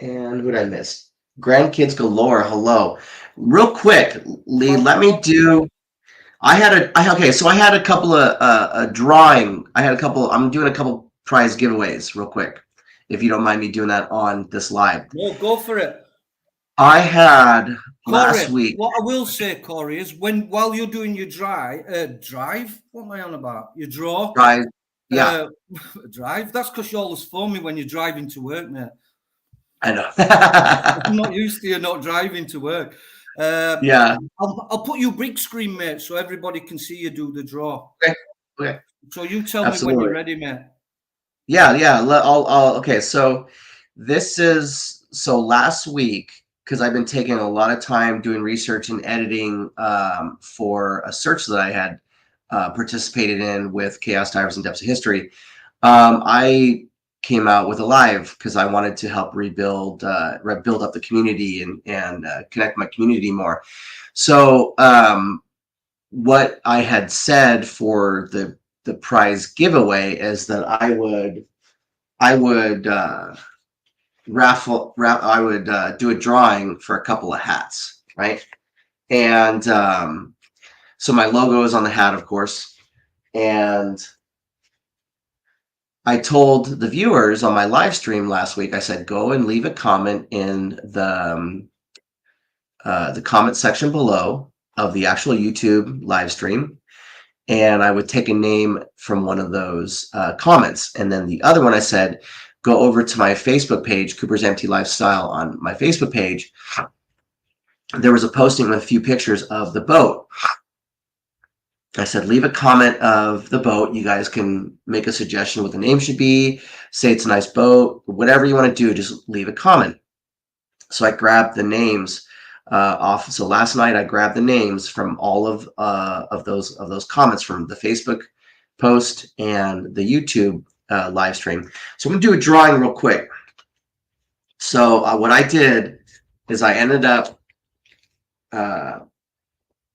And who did I miss? Grandkids galore. Hello. Real quick, Lee, let me do. So I had a couple of a drawing. I'm doing a couple prize giveaways real quick, if you don't mind me doing that on this live. No, go for it. I had last Corey, week. what I will say, Corey, is while you're doing your drive, what am I on about? Your draw? Yeah. Drive? That's because you always phone me when you're driving to work, mate. I know. I'm not used to you not driving to work. Yeah. I'll put you big screen, mate, so everybody can see you do the draw. Okay. Okay. So you tell me when you're Absolutely. ready, mate. Yeah. Yeah. Okay. So last week, because I've been taking a lot of time doing research and editing for a search that I had participated in with Chaos Divers and Depths of History. I came out with a live because I wanted to help rebuild up the community and connect my community more. So what I had said for the prize giveaway is that I would I would do a drawing for a couple of hats, right? And so my logo is on the hat, of course, and I told the viewers on my live stream last week, I said, go and leave a comment in the comment section below of the actual YouTube live stream. And I would take a name from one of those comments. And then the other one I said, go over to my Facebook page, Cooper's Amputee Lifestyle on my Facebook page. There was a posting with a few pictures of the boat. I said, leave a comment of the boat. You guys can make a suggestion what the name should be, say it's a nice boat, whatever you want to do, just leave a comment. So I grabbed the names off. So last night I grabbed the names from all of those comments from the Facebook post and the YouTube live stream. So I'm gonna do a drawing real quick. So what I did is I ended up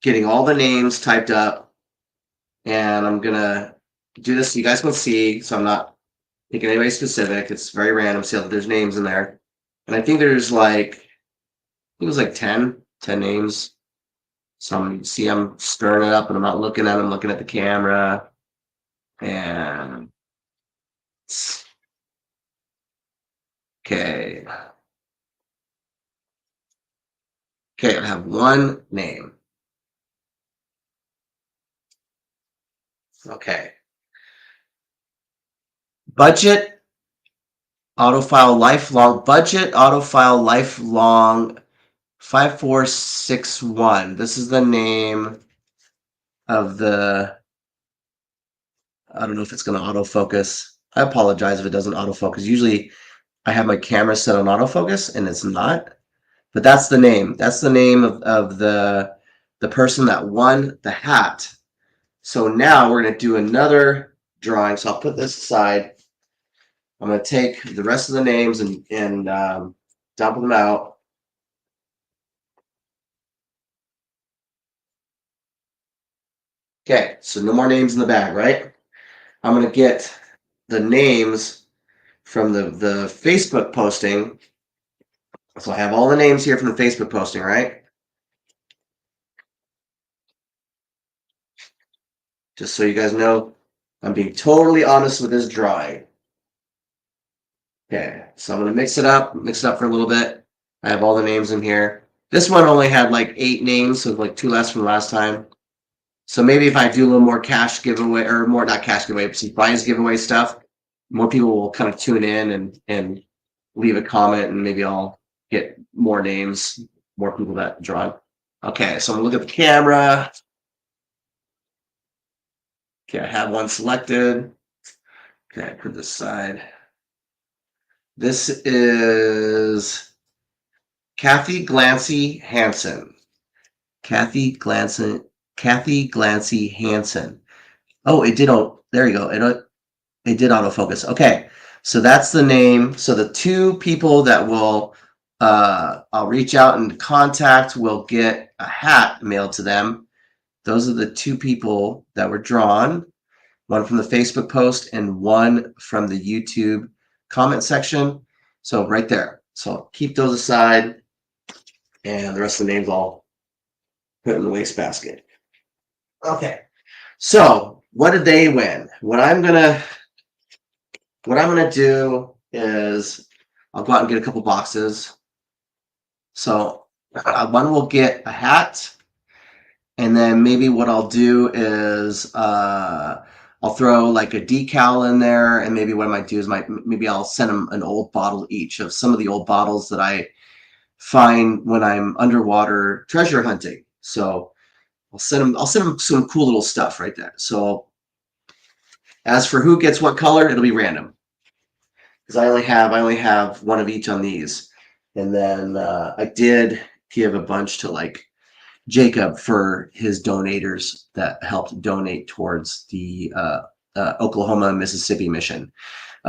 getting all the names typed up, and I'm gonna do this so you guys can see. So I'm not picking anybody specific. It's very random. See that there's names in there, and I think there's like it was like 10 names. So I'm stirring it up and I'm not looking at them, looking at the camera. And okay. Okay, I have one name. Okay. Budget autofile lifelong 5461. This is the name of I don't know if it's going to autofocus. I apologize if it doesn't autofocus. Usually I have my camera set on autofocus and it's not, but that's the name. That's the name of the person that won the hat. So now we're going to do another drawing. So I'll put this aside. I'm going to take the rest of the names and dump them out. Okay, so no more names in the bag, right? I'm going to get the names from the Facebook posting. So I have all the names here from the Facebook posting, right? Just so you guys know, I'm being totally honest with this drawing. Okay, so I'm going to mix it up for a little bit. I have all the names in here. This one only had like 8 names, so like 2 less from last time. So maybe if I do a little more cash giveaway, or more, not cash giveaway, but some prize giveaway stuff, more people will kind of tune in and leave a comment, and maybe I'll get more names, more people that draw. Okay, so I'm gonna look at the camera. Okay, I have one selected. Okay, put this aside. This is Kathy Glancy Hansen. Kathy Glancy Hansen. Oh, it did. Oh, there you go. It did autofocus. Okay, so that's the name. So the 2 people that will I'll reach out and contact will get a hat mailed to them. Those are the 2 people that were drawn. One from the Facebook post and one from the YouTube comment section. So right there. So I'll keep those aside, and the rest of the names I'll put in the wastebasket. Okay. So what did they win? What I'm gonna do is I'll go out and get a couple boxes. So one will get a hat, and then maybe what I'll do is I'll throw like a decal in there, and maybe what I might do is maybe I'll send them an old bottle each of some of the old bottles that I find when I'm underwater treasure hunting. So I'll send them some cool little stuff right there. So as for who gets what color, it'll be random because I only have one of each on these, and then I did give a bunch to like Jacob for his donators that helped donate towards the Oklahoma Mississippi mission,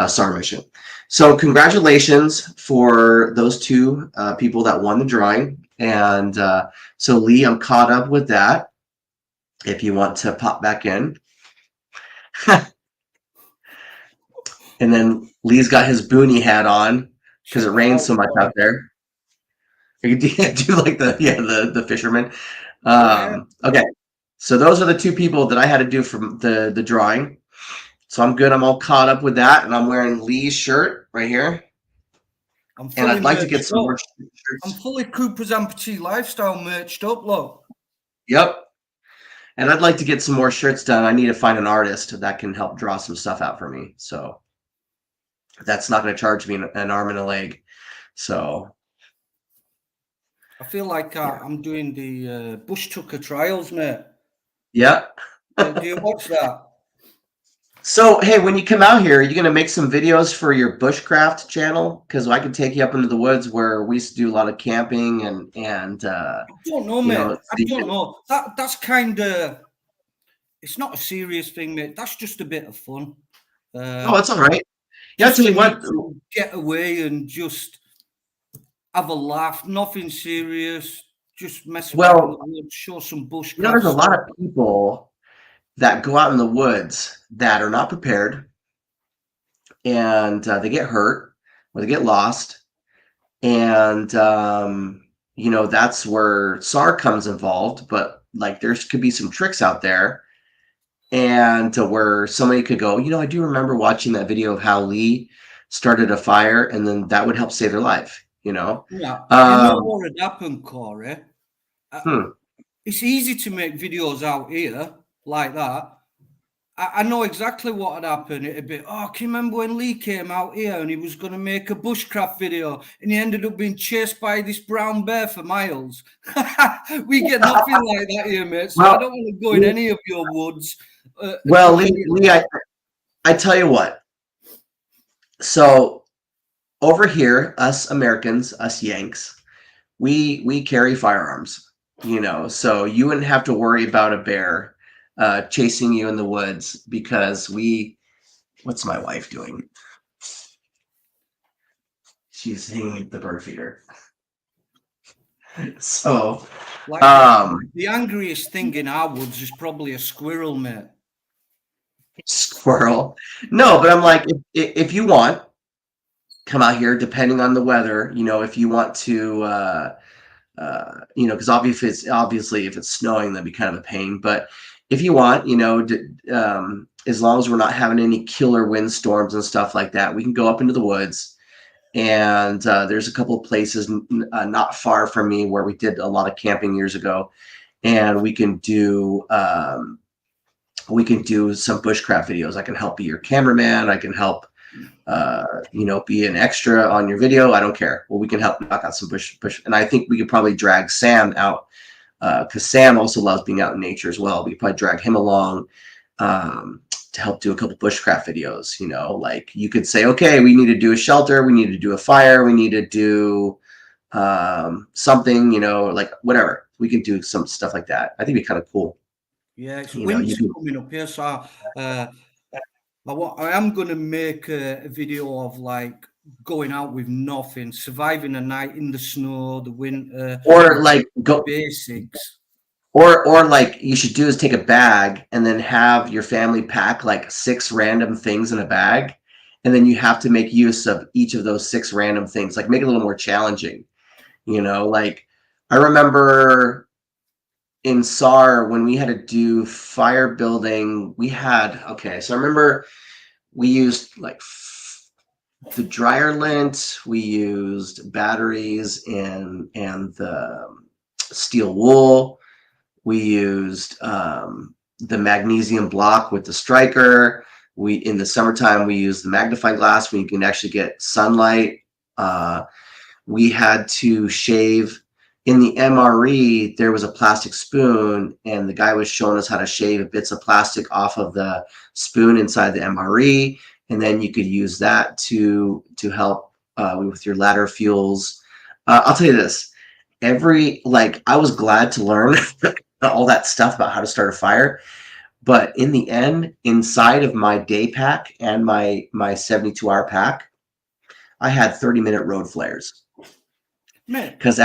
SAR mission. So congratulations for those two people that won the drawing. And so Lee, I'm caught up with that. If you want to pop back in. And then Lee's got his boonie hat on because it rains so much out there. You do like the fisherman. Okay, so those are the two people that I had to do from the drawing. So I'm good. I'm all caught up with that, and I'm wearing Lee's shirt right here. And I'd like to get some more shirts. I'm fully Cooper's Amputee lifestyle merched up, look. Yep. And I'd like to get some more shirts done. I need to find an artist that can help draw some stuff out for me. So that's not going to charge me an arm and a leg. So I feel like I'm doing the Bush Tucker trials, mate. Yeah. Do you watch that? So, hey, when you come out here, are you going to make some videos for your bushcraft channel? Because I can take you up into the woods where we used to do a lot of camping and I don't know, mate. I don't know. That's kind of, it's not a serious thing, mate. That's just a bit of fun. Oh, that's all right. Yeah, I'll tell you what. Get away and just have a laugh. Nothing serious. Just mess around in the woods, show some bushcraft. There's a lot of people that go out in the woods that are not prepared, and they get hurt or they get lost, and that's where SAR comes involved. But like, there could be some tricks out there, and where somebody could go, I do remember watching that video of how Lee started a fire, and then that would help save their life. Yeah, you know what had happened, Corey? It's easy to make videos out here like that. I know exactly what had happened. It'd be, can you remember when Lee came out here and he was going to make a bushcraft video and he ended up being chased by this brown bear for miles? We get nothing like that here, mate. So I don't want to go in any of your woods. Well, Lee, I tell you what. So over here, us Americans, us Yanks, we carry firearms. So you wouldn't have to worry about a bear chasing you in the woods because what's my wife doing? She's hanging the bird feeder. So the angriest thing in our woods is probably a squirrel, mate. Squirrel? No, but I'm like, if you want, come out here, depending on the weather, if you want to because obviously if it's snowing, that'd be kind of a pain. But if you want, as long as we're not having any killer windstorms and stuff like that, we can go up into the woods. And there's a couple of places not far from me where we did a lot of camping years ago, and we can do some bushcraft videos. I can help be your cameraman. I can help be an extra on your video. I don't care. Well, we can help knock out some bush. And I think we could probably drag Sam out because Sam also loves being out in nature as well. We could probably drag him along to help do a couple bushcraft videos. Like you could say, okay, we need to do a shelter. We need to do a fire. We need to do something, like whatever. We can do some stuff like that. I think it'd be kind of cool. Yeah, it's winter coming up here, so I am going to make a video of like going out with nothing, surviving a night in the snow, the winter, or like go basics. Or like you should do is take a bag and then have your family pack like 6 random things in a bag, and then you have to make use of each of those 6 random things. Like make it a little more challenging. Like I remember in SAR when we had to do fire building, so I remember we used like the dryer lint, we used batteries and the steel wool. We used the magnesium block with the striker. We in the summertime we use the magnifying glass when you can actually get sunlight. We had to shave in the MRE. There was a plastic spoon, and the guy was showing us how to shave bits of plastic off of the spoon inside the MRE, and then you could use that to help with your ladder fuels. I'll tell you this: I was glad to learn all that stuff about how to start a fire, but in the end, inside of my day pack and my 72-hour pack, I had 30-minute road flares. Mate, Because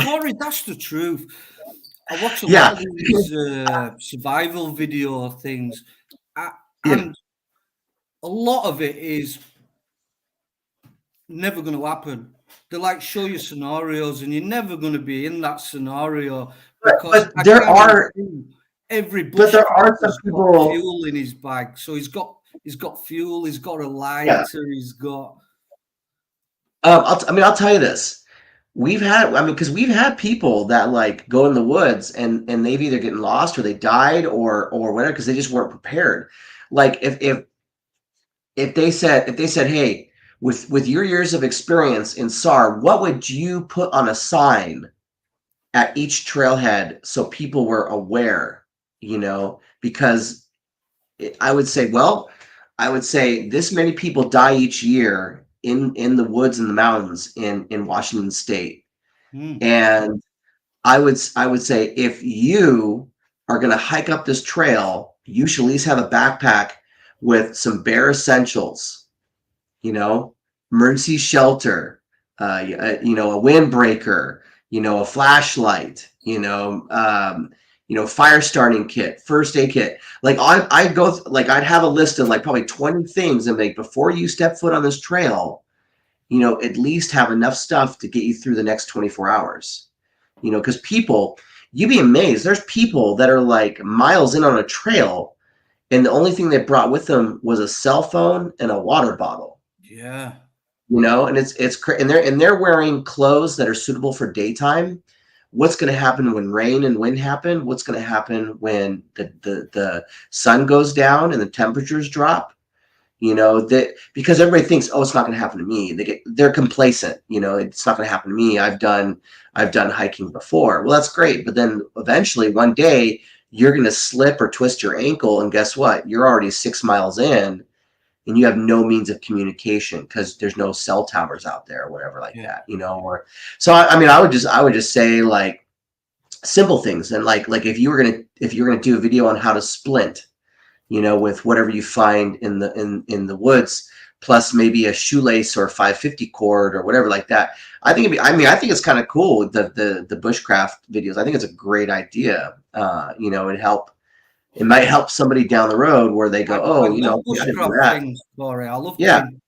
Corey, that's the truth. I watch a lot yeah, of these survival video things, yeah, and a lot of it is never going to happen. They like show you scenarios, and you're never going to be in that scenario because but I there guarantee are every but there are some bushcrafter's got people. fuel in his bag. So he's got fuel, he's got a Yeah, lighter, he's got I'll tell you this. Because we've had people that like go in the woods and they've either gotten lost or they died or whatever because they just weren't prepared. Like if they said, hey, with your years of experience in SAR, what would you put on a sign at each trailhead so people were aware? Because I would say, this many people die each year in the woods and the mountains in Washington State, and I would say if you are going to hike up this trail, you should at least have a backpack with some bare essentials, emergency shelter, a windbreaker, a flashlight, fire starting kit, first aid kit. Like I'd have a list of like probably 20 things, and like before you step foot on this trail, at least have enough stuff to get you through the next 24 hours. Because you'd be amazed. There's people that are like miles in on a trail, and the only thing they brought with them was a cell phone and a water bottle. yeah. And and they're wearing clothes that are suitable for daytime. What's going to happen when rain and wind happen? What's going to happen when the sun goes down and the temperatures drop? That because everybody thinks, oh, it's not going to happen to me. They're complacent. It's not going to happen to me. I've done hiking before. Well, that's great, but then eventually one day you're going to slip or twist your ankle, and guess what? You're already 6 miles in, and you have no means of communication because there's no cell towers out there or whatever like that. Or so I would just say like simple things, and like if you were gonna do a video on how to splint, with whatever you find in the woods, plus maybe a shoelace or 550 cord or whatever like that. I think I think it's kind of cool, the bushcraft videos. I think it's a great idea. It might help somebody down the road where they go, I oh, love I didn't do bushcraft that. things, Corey. I love Yeah, doing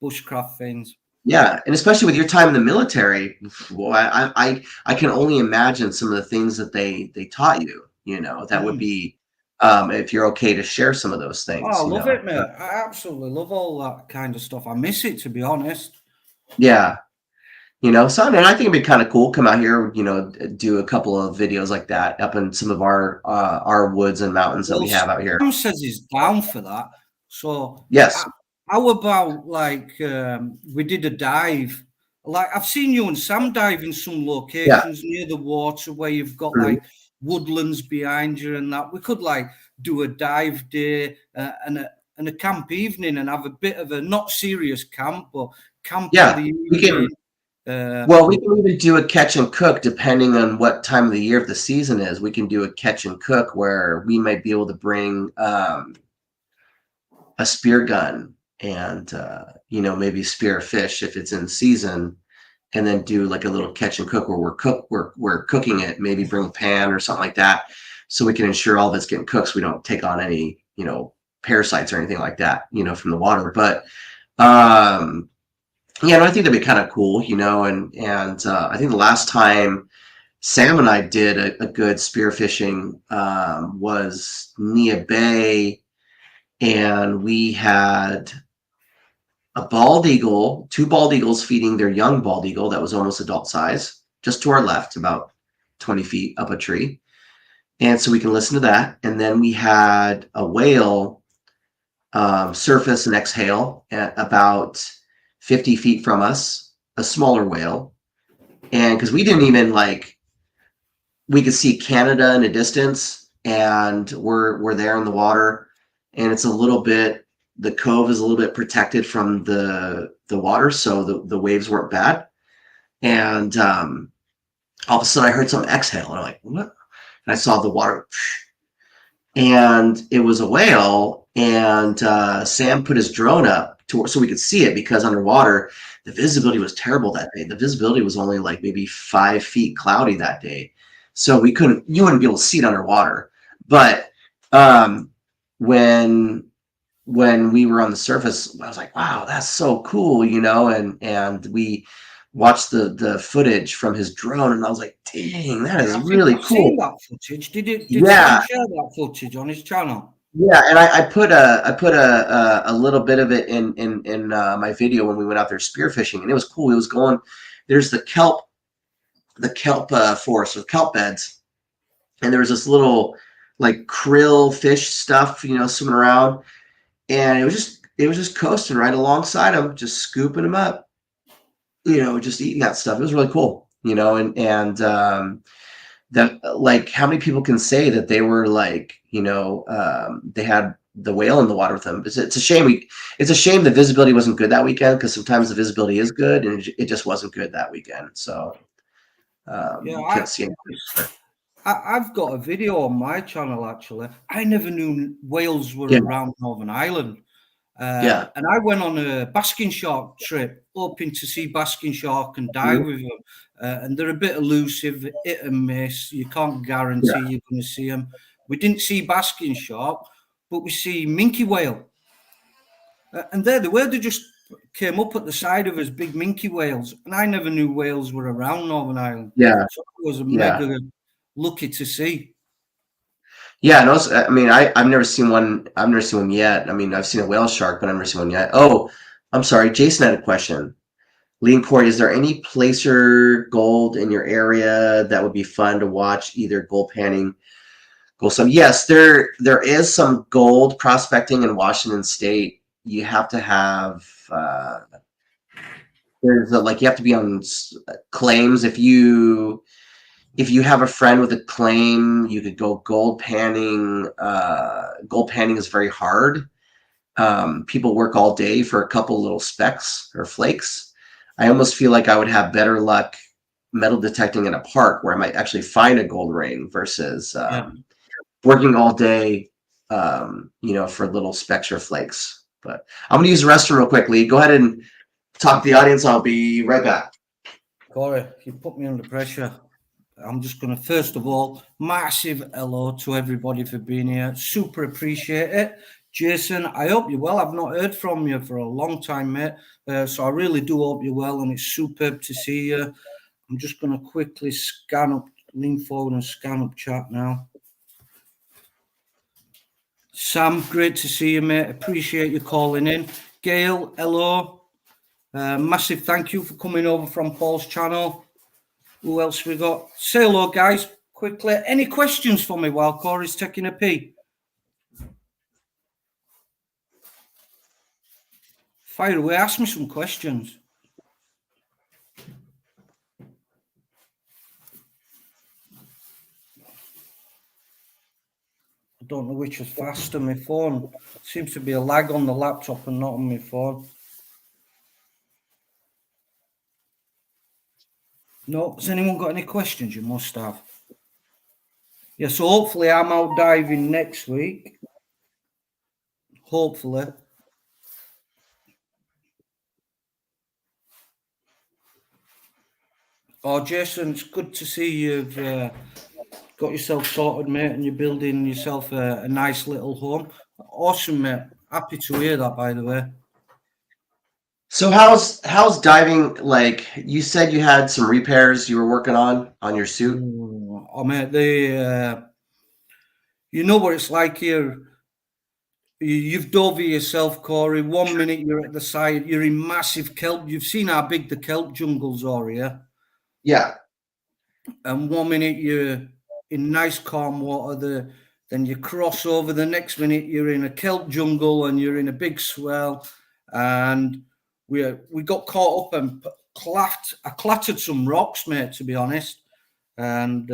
bushcraft things. yeah, and especially with your time in the military, boy, I can only imagine some of the things that they taught you. That would be, if you're okay to share some of those Oh, things. I love it, mate. I absolutely love all that kind of stuff. I miss it, to be honest. Yeah, so I think it'd be kind of cool. Come out here, do a couple of videos like that up in some of our woods and mountains that Well, we have out here. Sam says he's down for that. So, Yes. how about like we did a dive? Like I've seen you and Sam dive in some Yeah. locations near the water where you've got Mhm. like woodlands behind you and that. We could like do a dive day and a camp evening and have a bit of a not serious camp, but camp in Yeah. the We can. evening. Uh, Well, we can even do a catch and cook depending on what time of the year of the season is. We can do a catch and cook where we might be able to bring a spear gun and maybe spear a fish if it's in season, and then do like a little catch and cook where we're cooking it. Maybe bring a pan or something like that, so we can ensure all of it's getting cooked, so we don't take on any parasites or anything like that from the water. But yeah, no, I think that'd be kind of cool, and I think the last time Sam and I did a good spearfishing was Nia Bay, and we had two bald eagles feeding their young bald eagle that was almost adult size, just to our left, about 20 feet up a tree. and so we can listen to that. And then we had a whale surface and exhale at about 50 feet from us, a smaller whale. And because we didn't even we could see Canada in a distance, and we're there in the water, and it's a little bit, the cove is a little bit protected from the water, so the waves weren't bad. And all of a sudden I heard something exhale, and I'm like, what? And I saw the water, and it was a whale. And Sam put his drone up so we could see it, because underwater the visibility was terrible that day. The visibility was only like maybe 5 feet cloudy that day, so you wouldn't be able to see it underwater. But when we were on the surface, I was like, wow, that's so cool, and we watched the footage from his drone, and I was like, dang, that is I think really I've seen cool. that footage. Did Sam Yeah, share that footage on his channel? yeah, and I put a little bit of it in my video when we went out there spearfishing, and it was cool. It was going. There's the kelp forest with kelp beds, and there was this little like krill fish stuff, swimming around, and it was just coasting right alongside them, just scooping them up, just eating that stuff. It was really cool, and that, like, how many people can say that they were like, they had the whale in the water with them. It's a shame it's a shame the visibility wasn't good that weekend, because sometimes the visibility is good, and it just wasn't good that weekend. So Yeah, you can't see anything. I've got a video on my channel actually. I never knew whales were Yeah, around Northern Ireland. yeah, And I went on a basking shark trip, hoping to see basking shark and dive with them. And they're a bit elusive, hit and miss. You can't yeah, guarantee you're going to see them. We didn't see basking shark, but we see minke whale. And there they were. They just came up at the side of us, big minke whales. And I never knew whales were around Northern Ireland. yeah, So I was yeah. mega lucky to see. Yeah, and also, I mean, I've never seen one. I've never seen one yet. I mean, I've seen a whale shark, but I've never seen one yet. Oh, I'm sorry. Jason had a question. Lee and Corey, is there any placer gold in your area that would be fun to watch, either gold panning, gold some? Yes, there is some gold prospecting in Washington State. You have to have you have to be on claims. If you have a friend with a claim, you could go gold panning. Gold panning is very hard. People work all day for a couple little specks or flakes. I almost feel like I would have better luck metal detecting in a park where I might actually find a gold ring versus Yeah. working all day, for little specks or flakes. But I'm going to use the restroom real quickly. Go ahead and talk to the audience. I'll be right back. Corey, you put me under pressure. I'm just going to, first of all, massive hello to everybody for being here. Super appreciate it. Jason, I hope you're well. I've not heard from you for a long time, mate. So I really do hope you're well, and it's superb to see you. I'm just going to quickly lean forward and scan up chat now. Sam, great to see you, mate. Appreciate you calling in. Gail, hello. Massive thank you for coming over from Paul's channel. Who else we got? Say hello, guys, quickly. Any questions for me while Corey's taking a pee? Fire away. Ask me some questions. I don't know which is faster. My phone seems to be a lag on the laptop and not on my phone. No, has anyone got any questions? You must have. Yeah, so hopefully I'm out diving next week. Hopefully. Oh, Jason, it's good to see you've got yourself sorted, mate, and you're building yourself a nice little home. Awesome, mate. Happy to hear that, by the way. So how's diving? Like, you said you had some repairs you were working on your suit. Oh, mate, you know what it's like here. You've dove yourself, Corey. 1 minute you're at the side, you're in massive kelp. You've seen how big the kelp jungles are here. Yeah. And 1 minute in nice calm water. Then you cross over. The next minute you're in a kelp jungle and you're in a big swell. And we got caught up and I clattered some rocks, mate. To be honest, and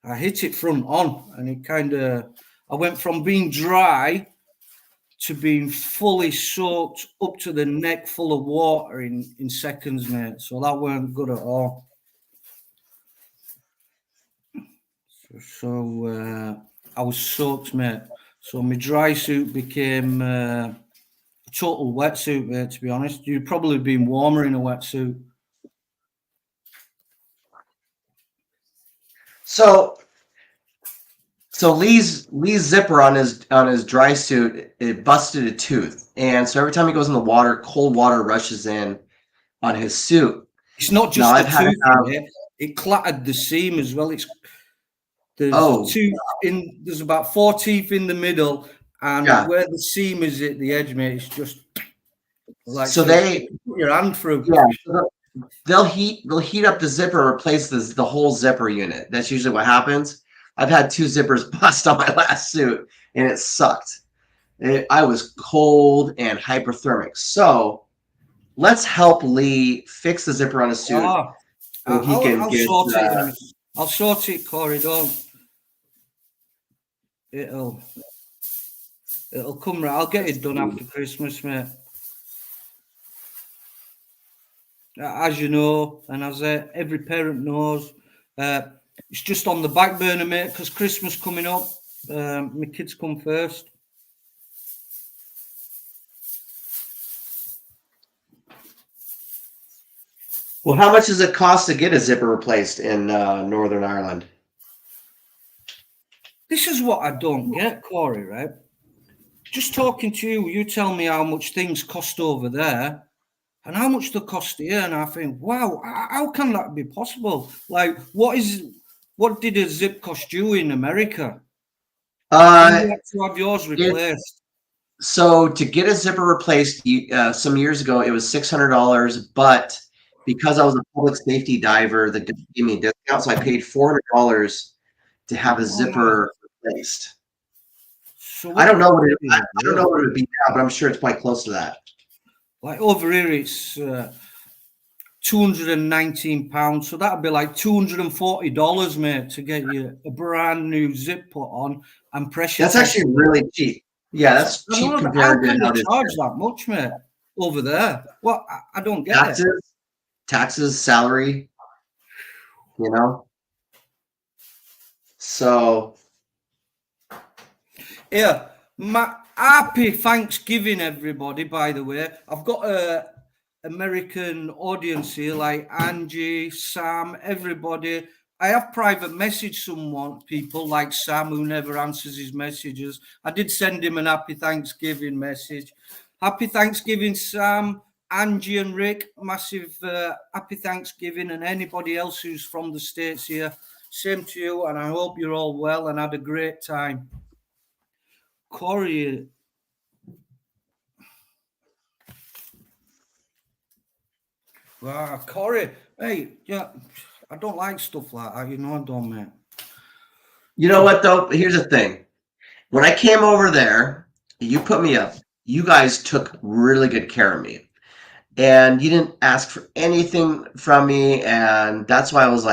I hit it front on, and it kind of. I went from being dry to being fully soaked up to the neck, full of water in seconds, mate. So that weren't good at all. So I was soaked, mate. So my dry suit became a total wetsuit, mate. To be honest, you'd probably been warmer in a wetsuit. So Lee's zipper on his dry suit, it busted a tooth, and so every time he goes in the water, cold water rushes in on his suit. It's not Now just I've the had tooth, mate. It clattered the seam as well. There's oh tooth in. There's about 4 teeth in the middle, and yeah. where the seam is at the edge, mate, it's just like So you put your hand through. yeah. So they'll heat up the zipper and replace the whole zipper unit. That's usually what happens. I've had 2 zippers bust on my last suit, and it sucked. I was cold and hyperthermic. So let's help Lee fix the zipper on his suit Ah, so he can I'll get. sort it. I'll sort it, Corey. Don't. It'll come right. I'll get it done after Christmas, mate. As you know, and as every parent knows, it's just on the back burner, mate, because Christmas coming up. My kids come first. Well, how much does it cost to get a zipper replaced in Northern Ireland? This is what I don't get, Corey, right? Just talking to you, you tell me how much things cost over there and how much they cost here, and I think, wow, how can that be possible? Like, what did a zip cost you in America? And you had to have yours replaced. So to get a zipper replaced, some years ago, it was $600, but because I was a public safety diver, the guy gave me a discount, so I paid $400 to have a zipper replaced. So I don't know what it would be now, but I'm sure it's probably close to that. Like over here, it's £219, so that'd be like $240, mate, to get you a brand new zip put on and pressure. That's actually really cheap. Yeah, that's cheap compared to how they charge that much, mate, over there. Well, I don't get it. Taxes, salary, you know. So yeah, happy Thanksgiving, everybody. By the way, I've got a American audience here, like Angie, Sam, everybody. I have private messaged people like Sam, who never answers his messages. I did send him an happy Thanksgiving message. Happy Thanksgiving, Sam, Angie and Rick. Massive happy Thanksgiving, and anybody else who's from the States here. Same to you, and I hope you're all well and had a great time. Corey. Wow, Corey. Hey, yeah, I don't like stuff like that. You know I don't, man. You know what, though? Here's the thing. When I came over there, you put me up. You guys took really good care of me. And you didn't ask for anything from me. And that's why I was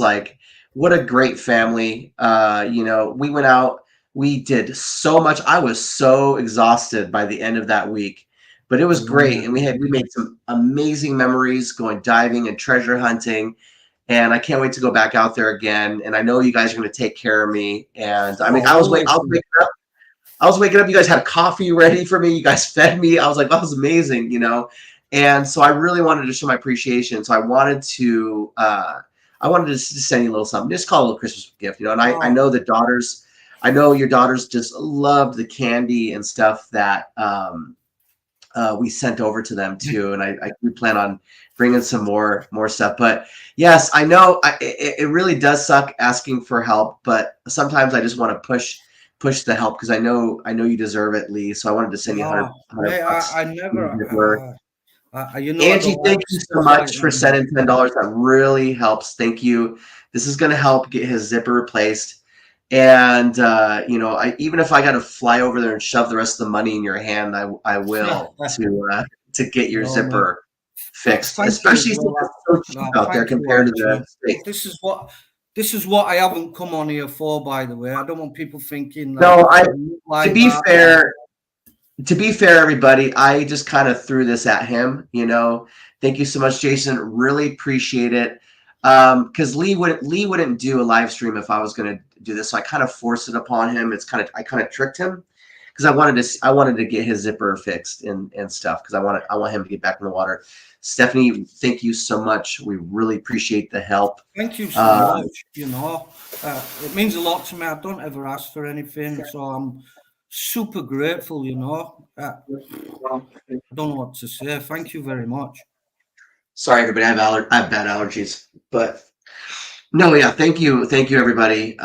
like, what a great family. We went out. We did so much. I was so exhausted by the end of that week. But it was great. And we made some amazing memories going diving and treasure hunting. And I can't wait to go back out there again. And I know you guys are going to take care of me. And I mean, I was waking up. You guys had coffee ready for me. You guys fed me. I was like, that was amazing, And so I really wanted to show my appreciation. So I wanted to just send you a little something. Just call it a little Christmas gift, And I know your daughters just loved the candy and stuff that we sent over to them too. And we plan on bringing some more stuff. But yes, I know it really does suck asking for help, but sometimes I just want to push the help because I know you deserve it, Lee. So I wanted to send you 100 bucks. I never. You know, I Angie, don't thank like you so stuff like much for that, man. sending $10. That really helps. Thank you. This is going to help get his zipper replaced. And even if I got to fly over there and shove the rest of the money in your hand, I will to get your No, man. zipper fixed. Thank you as Especially since well. it's so cheap No, out there thank you, compared to the Archie. United States. This is what I haven't come on here for, by the way. I don't want people thinking that No, I. I'm not To like be that. fair, everybody, I just kind of threw this at him. Thank you so much, Jason. Really appreciate it. Because Lee wouldn't do a live stream if I was going to do this, so I kind of forced it upon him. I kind of tricked him because I wanted to get his zipper fixed and stuff because I want him to get back in the water. Stephanie, thank you so much. We really appreciate the help. Thank you so Um, much. It means a lot to me. I don't ever ask for anything, so I'm super grateful. I don't know what to say. Thank you very much. Sorry, everybody. I have bad allergies, but no, yeah. Thank you, everybody.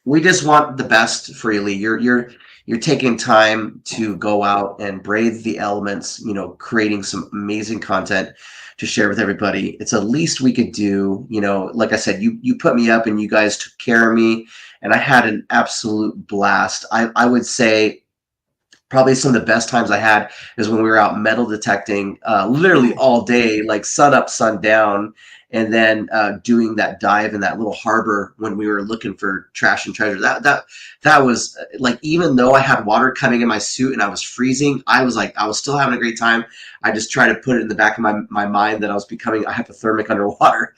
We just want the best for you, Lee. You're taking time to go out and brave the elements. Creating some amazing content to share with everybody. It's the least we could do. Like I said, you put me up and you guys took care of me, and I had an absolute blast. I would say probably some of the best times I had is when we were out metal detecting, literally all day, like sun up, sun down, and then doing that dive in that little harbor when we were looking for trash and treasure. That was like, even though I had water coming in my suit and I was freezing, I was still having a great time. I just tried to put it in the back of my mind that I was becoming a hypothermic underwater.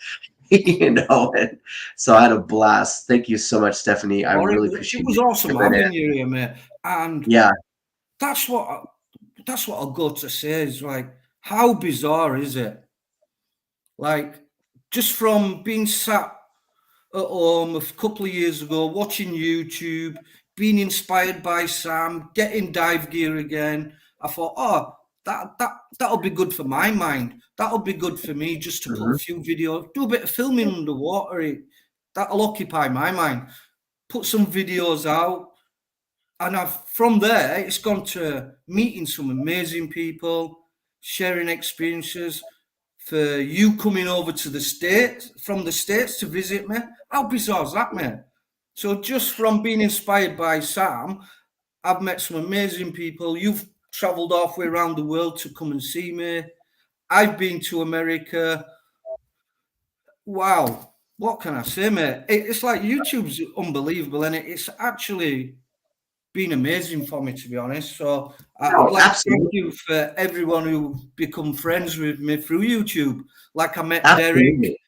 And so I had a blast. Thank you so much, Stephanie. I Or really it appreciate was you awesome coming in. having you here, mate. And Yeah. that's what that's what I'll go to say is like, how bizarre is it? Like, just from being sat at home a couple of years ago, watching YouTube, being inspired by Sam, getting dive gear again. I thought, oh, that'll be good for my mind. That'll be good for me just to put a Mhm. few videos, do a bit of filming underwater. That'll occupy my mind. Put some videos out, and from there it's gone to meeting some amazing people, sharing experiences, for you coming over to the States, from the States to visit me. How bizarre is that, man? So just from being inspired by Sam, I've met some amazing people. You've traveled halfway around the world to come and see me. I've been to America. Wow. What can I say, mate? It's like YouTube's unbelievable, and it's actually been amazing for me, to be honest. So I'd No, like to thank absolutely. you for everyone who become friends with me through YouTube. Like I met Derek, Absolutely.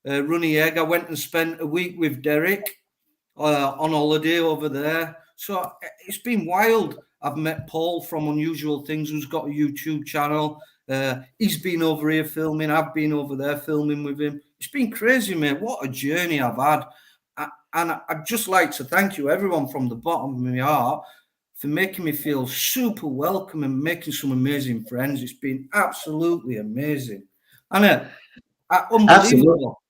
Runny Egg. I went and spent a week with Derek on holiday over there. So it's been wild. I've met Paul from Unusual Things, who's got a YouTube channel. He's been over here filming. I've been over there filming with him. It's been crazy, mate. What a journey I've had. And I'd just like to thank you, everyone, from the bottom of my heart, for making me feel super welcome and making some amazing friends. It's been absolutely amazing. And Absolutely. unbelievable.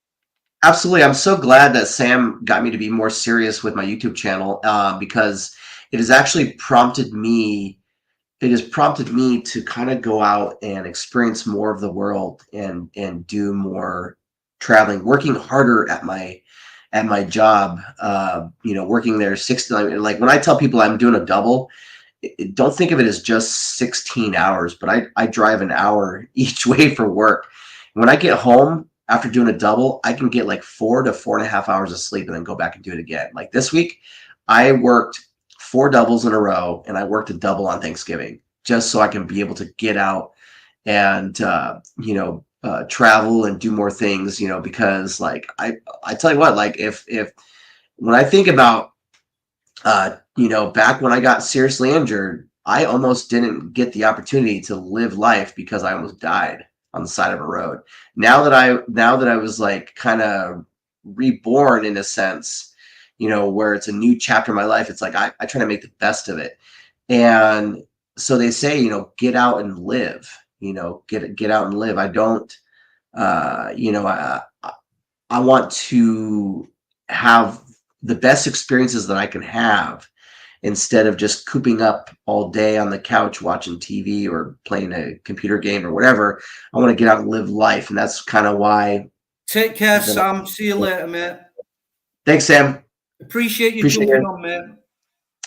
Absolutely. I'm so glad that Sam got me to be more serious with my YouTube channel, because it has actually prompted me. It has prompted me to kind of go out and experience more of the world and do more traveling, working harder at my job. Working there 60. Like when I tell people I'm doing a double, don't think of it as just 16 hours, but I drive an hour each way for work. When I get home after doing a double, I can get like 4 to 4.5 hours of sleep and then go back and do it again. Like this week, I worked 4 doubles in a row and I worked a double on Thanksgiving just so I can be able to get out and travel and do more things, because like I tell you what, like if when I think about back when I got seriously injured, I almost didn't get the opportunity to live life because I almost died on the side of a road. Now that I was like kind of reborn in a sense, where it's a new chapter in my life, it's like I try to make the best of it. And so they say, get out and live, get out and live. I don't, I want to have the best experiences that I can have instead of just cooping up all day on the couch watching TV or playing a computer game or whatever. I want to get out and live life, and that's kind of why. Take care, Sam. See you later, mate. Thanks, Sam. Appreciate you Appreciate jumping it. on, mate.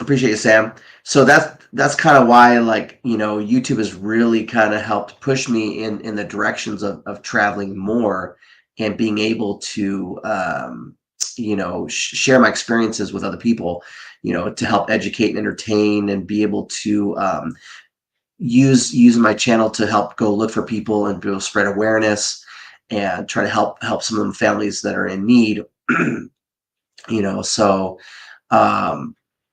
Appreciate you, Sam. So that's kind of why, like, YouTube has really kind of helped push me in the directions of traveling more and being able to share my experiences with other people, to help educate and entertain and be able to use my channel to help go look for people and be able to spread awareness and try to help some of them families that are in need. So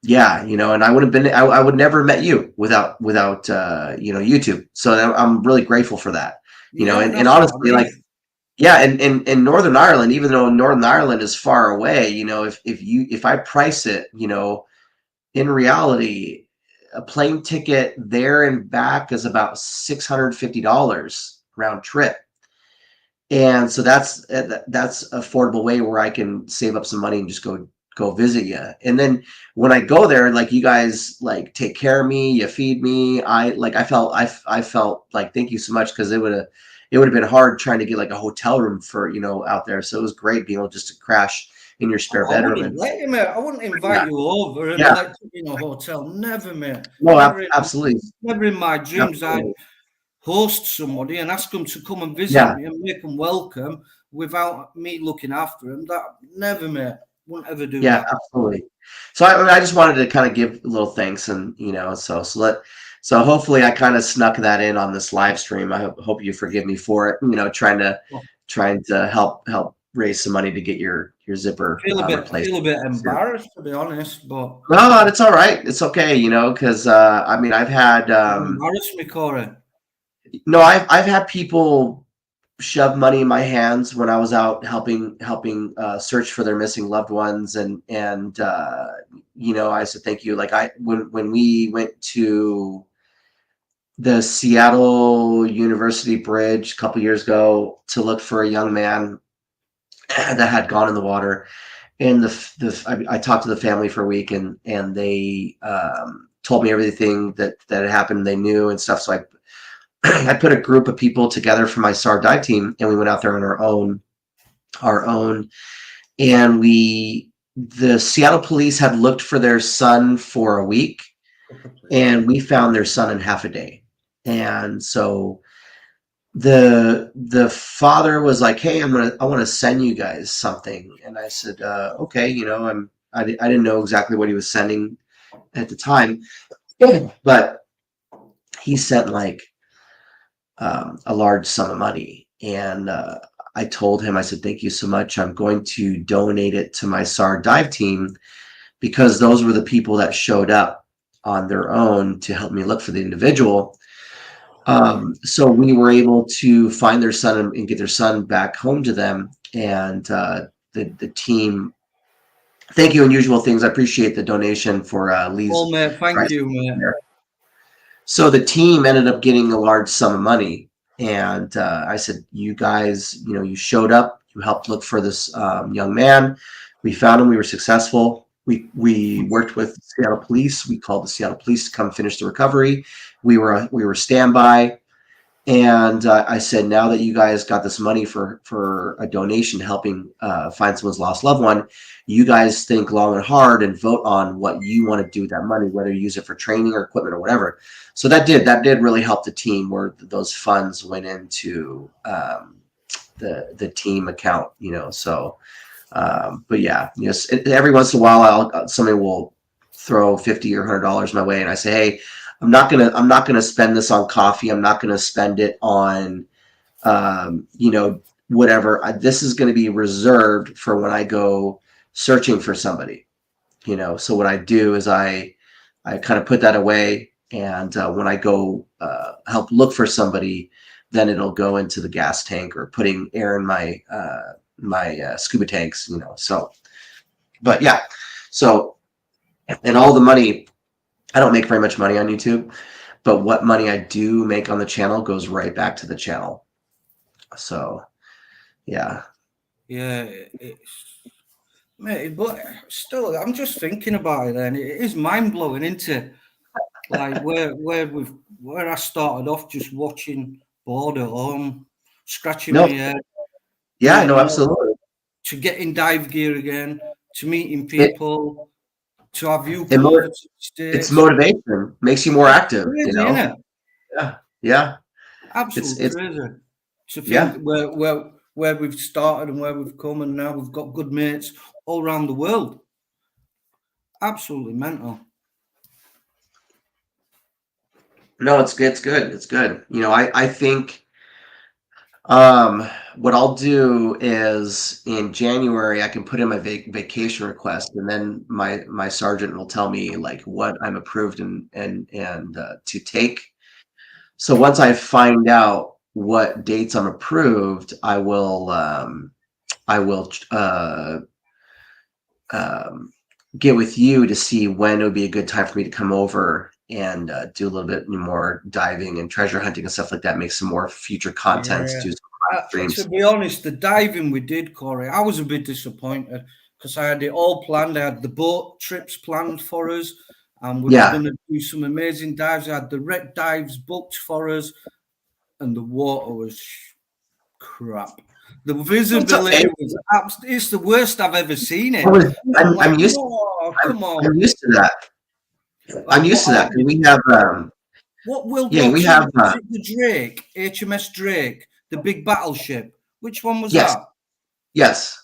yeah, and I would have been, I would never met you without YouTube. So I'm really grateful for that, Yeah, and that's what I honestly, mean. like, yeah, and in Northern Ireland, even though Northern Ireland is far away, if I price it, in reality, a plane ticket there and back is about $650 round trip. And so that's affordable way where I can save up some money and just go visit you. And then when I go there, like, you guys, like, take care of me, you feed me. I felt like, thank you so much, because it would have been hard trying to get like a hotel room for out there. So it was great being able just to crash in your spare I bedroom. wouldn't And let you, mate. I wouldn't invite yeah, you over and yeah, let you in a hotel. Never, mate. no, Never, absolutely, never in my dreams I'd absolutely, host somebody and ask them to come and visit yeah. me and make them welcome without me looking after them. That never, mate. Wouldn't ever do Yeah, that. absolutely. So I just wanted to kind of give a little thanks, and so hopefully I kind of snuck that in on this live stream. I hope you forgive me for it. Trying to help raise some money to get your zipper replaced. Feel a bit embarrassed, to be honest, but No, it's all right. It's okay, because I mean, I've had you embarrassed me, Corey. no, I've had people shove money in my hands when I was out helping search for their missing loved ones, and I said thank you. Like, when we went to the Seattle University Bridge a couple years ago to look for a young man that had gone in the water, and I talked to the family for a week, and they told me everything that had happened. They knew and stuff. So I put a group of people together for my SAR dive team, and we went out there on our own, and the Seattle police had looked for their son for a week, and we found their son in half a day. And so the father was like, "Hey, I want to send you guys something," and I said, "Okay, I didn't know exactly what he was sending at the time, but he sent like a large sum of money." And I told him, I said, "Thank you so much. I'm going to donate it to my SAR dive team, because those were the people that showed up on their own to help me look for the individual." So we were able to find their son and get their son back home to them. And the team, thank you, Unusual Things. I appreciate the donation for Lee's Oh, mate, thank you, tricycle mate. there. So the team ended up getting a large sum of money. And I said, "You guys, you showed up, you helped look for this young man. We found him. We were successful. We worked with Seattle police. We called the Seattle police to come finish the recovery. We were standby." And I said, "Now that you guys got this money for a donation helping find someone's lost loved one, you guys think long and hard and vote on what you want to do with that money, whether you use it for training or equipment or whatever." So that did really help the team, where those funds went into the team account. So but yeah, yes, every once in a while, somebody will throw $50 or $100 my way, and I say, "Hey, I'm not gonna spend this on coffee. I'm not gonna spend it on whatever. This is going to be reserved for when I go searching for somebody." So what I do is I kind of put that away, and when I go help look for somebody, then it'll go into the gas tank or putting air in my scuba tanks. So, but yeah, so, and all the money, I don't make very much money on YouTube, but what money I do make on the channel goes right back to the channel. So yeah. Yeah, mate, but still, I'm just thinking about it, and it is mind blowing, isn't it? Like where I started off just watching bored at home, scratching my No, head, yeah, no, you know, absolutely. to get in dive gear again, to meeting It people, to have you it come over mo- to the it's States. motivation, makes you more It's active, you crazy, isn't know? it? Yeah, yeah. Absolute It's crazy to yeah. think where we've started and where we've come, and now we've got good mates all around the world. Absolutely mental. No, it's good. It's good. You know, I think um what I'll do is in January I can put in my vacation request, and then my sergeant will tell me like what I'm approved and to take. So once I find out what dates I'm approved, I will um, get with you to see when it would be a good time for me to come over and do a little bit more diving and treasure hunting and stuff like that. Make some more future content, Yeah. do some live To streams. be honest, the diving we did, Corey, I was a bit disappointed because I had it all planned. I had the boat trips planned for us, and we was Yeah, going to do some amazing dives. I had the wreck dives booked for us, and the water was crap. The it's okay. visibility was it's the worst I've ever seen I it. was, And I'm like, I'm used. no, I'm, come on. I'm used to that. I'm used to that because we have. What World Yeah, War we Two have. was it? The Drake, HMS Drake, the big battleship. Which one was Yes, that? yes,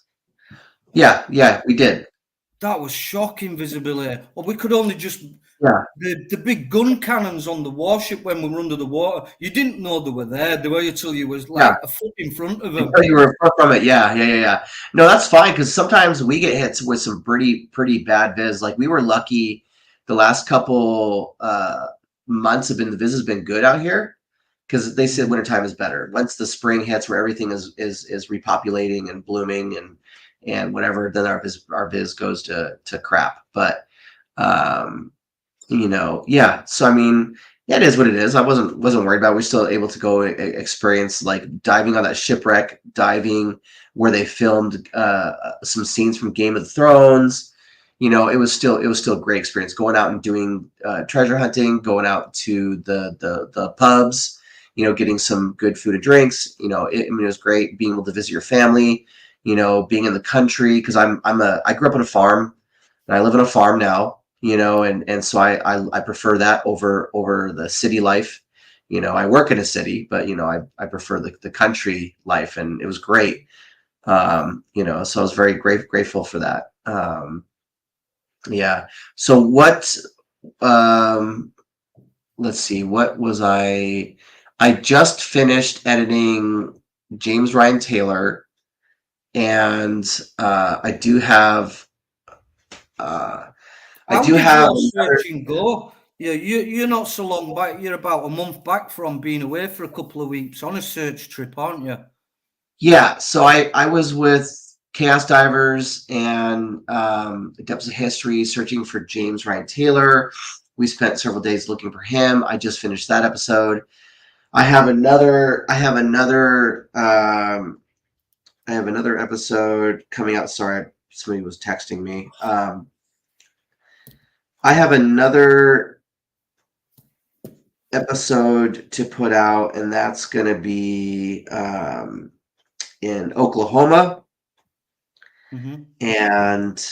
yeah, yeah. We did. That was shocking visibility. Or we could only just Yeah, the big gun cannons on the warship when we were under the water. You didn't know they were there, they were until you was yeah. like a foot in front of them. Until you were far from it, yeah, yeah, yeah, yeah. No, that's fine because sometimes we get hits with some pretty bad viz. Like we were lucky, the last couple months have been the viz has been good out here because they said Mhm. wintertime is better. Once the spring hits, where everything is repopulating and blooming and whatever, then our viz goes to crap. But um, you know, yeah. So I mean, yeah, it is what it is. I wasn't worried about it. We're still able to go experience like diving on that shipwreck, diving where they filmed some scenes from Game of Thrones. You know, it was still a great experience going out and doing treasure hunting, going out to the pubs. You know, getting some good food and drinks. You know, I mean, it was great being able to visit your family. You know, being in the country because I grew up on a farm and I live on a farm now, you know, and so I prefer that over the city life. You know, I work in a city, but you know, I prefer the country life, and it was great. You know, so I was very grateful for that. Yeah. So what? Um, let's see. What was I? I just finished editing James Ryan Taylor, and I do have. Uh, I How do did have your another. searching go? You're not so long back. You're about a month back from being away for a couple of weeks on a search trip, aren't you? Yeah, so I was with Chaos Divers and Depths of History searching for James Ryan Taylor. We spent several days looking for him. I just finished that episode. I have another episode coming out. Sorry, somebody was texting me. I have another episode to put out, and that's going to be in Oklahoma. Hmm. And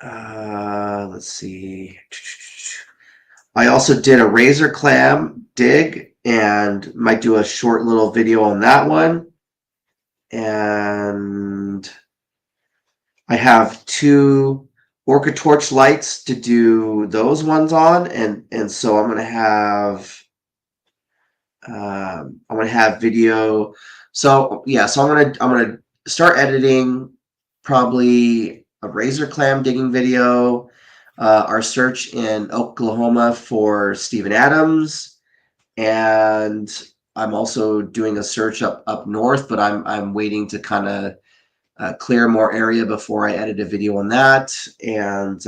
let's see. I also did a razor clam dig and might do a short little video on that one. And I have two Orca torch lights to do those ones on, and so I'm gonna have video. So yeah, so I'm gonna start editing probably a razor clam digging video, our search in Oklahoma for Stephen Adams, and I'm also doing a search up north, but I'm waiting to kind of clear more area before I edit a video on that, and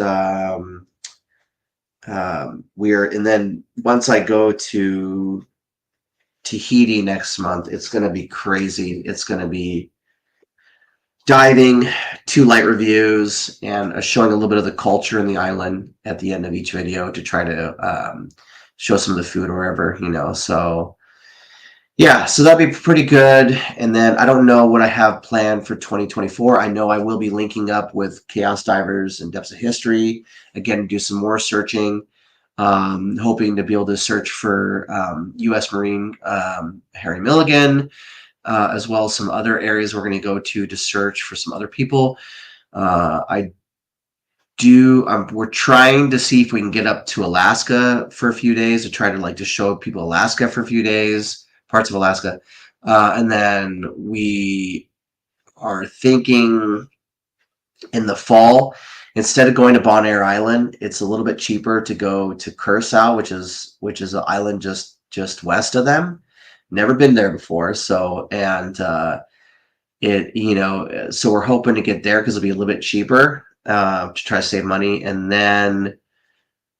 and then once I go to Tahiti next month, it's going to be crazy. It's going to be diving, 2 light reviews, and showing a little bit of the culture in the island at the end of each video to try to show some of the food or wherever, so yeah, so that'd be pretty good. And then I don't know what I have planned for 2024. I know I will be linking up with Chaos Divers and Depths of History again, do some more searching. Hoping to be able to search for U.S. Marine Harry Milligan, as well as some other areas we're going to go to search for some other people. We're trying to see if we can get up to Alaska for a few days to try to like just show people Alaska for a few days, parts of Alaska. And then we are thinking in the fall, instead of going to Bonaire Island, it's a little bit cheaper to go to Curacao, which is an island just west of them. Never been there before, so so we're hoping to get there because it'll be a little bit cheaper to try to save money, and then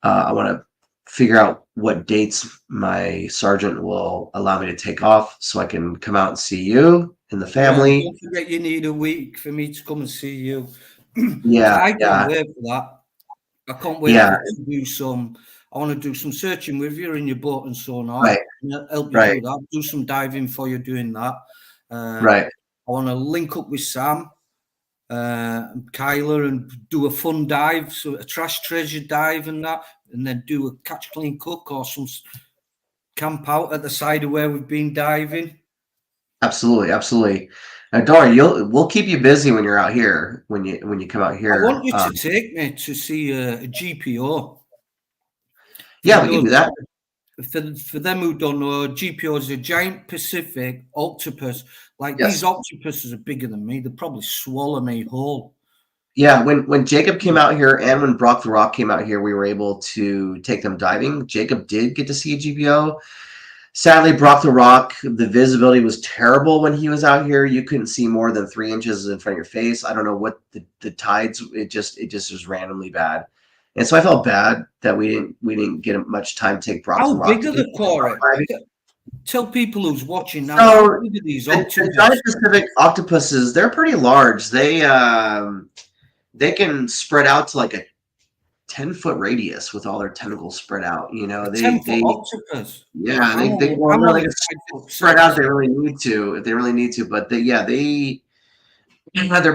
I want to figure out what dates my sergeant will allow me to take off so I can come out and see you and the family. Don't forget you need a week for me to come and see you. Yeah, I can't yeah, wait for that. I can't wait yeah. to do some. I want to do some searching with you in your boat and so on. Right, Help you right, do that. Do some diving for you doing that. Uh, right. I want to link up with Sam and Kyler and do a fun dive, so a trash treasure dive and that, and then do a catch, clean, cook or some camp out at the side of where we've been diving. Absolutely, absolutely. Dory, we'll keep you busy when you're out here when you come out I want here. you to take me to see a GPO. For Yeah, we can those do that. for them who don't know, GPO is a giant Pacific octopus. Like these Yes. octopuses are bigger than me. They'll probably swallow me whole. Yeah, when Jacob came out here and when Brock the Rock came out here, we were able to take them diving. Jacob did get to see a GPO. Sadly, Brock the Rock, the visibility was terrible when he was out here. You couldn't see more than 3 inches in front of your face. I don't know what the tides. It just was randomly bad, and so I felt bad that we didn't get much time to take Brock the How Rock big to are do the Corey? diving. Tell people who's watching now, how So big are these the giant octopus? Pacific octopuses, they're pretty large. They can spread out to like a 10-foot radius with all their tentacles spread out. A They 10-foot they octopus. yeah they well I'm no they only can 5'6". spread out if they really need to but they're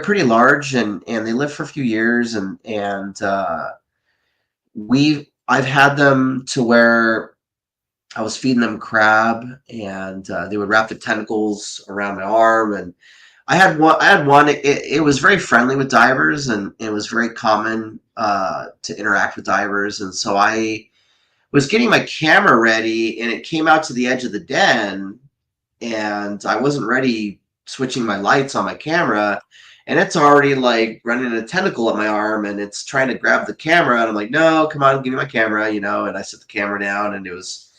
pretty large and they live for a few years and I've had them to where I was feeding them crab and they would wrap the tentacles around my arm and I had one. It was very friendly with divers, and it was very common to interact with divers. And so I was getting my camera ready, and it came out to the edge of the den, and I wasn't ready switching my lights on my camera, and it's already like running a tentacle at my arm, and it's trying to grab the camera, and I'm like, no, come on, give me my camera, And I set the camera down, and it was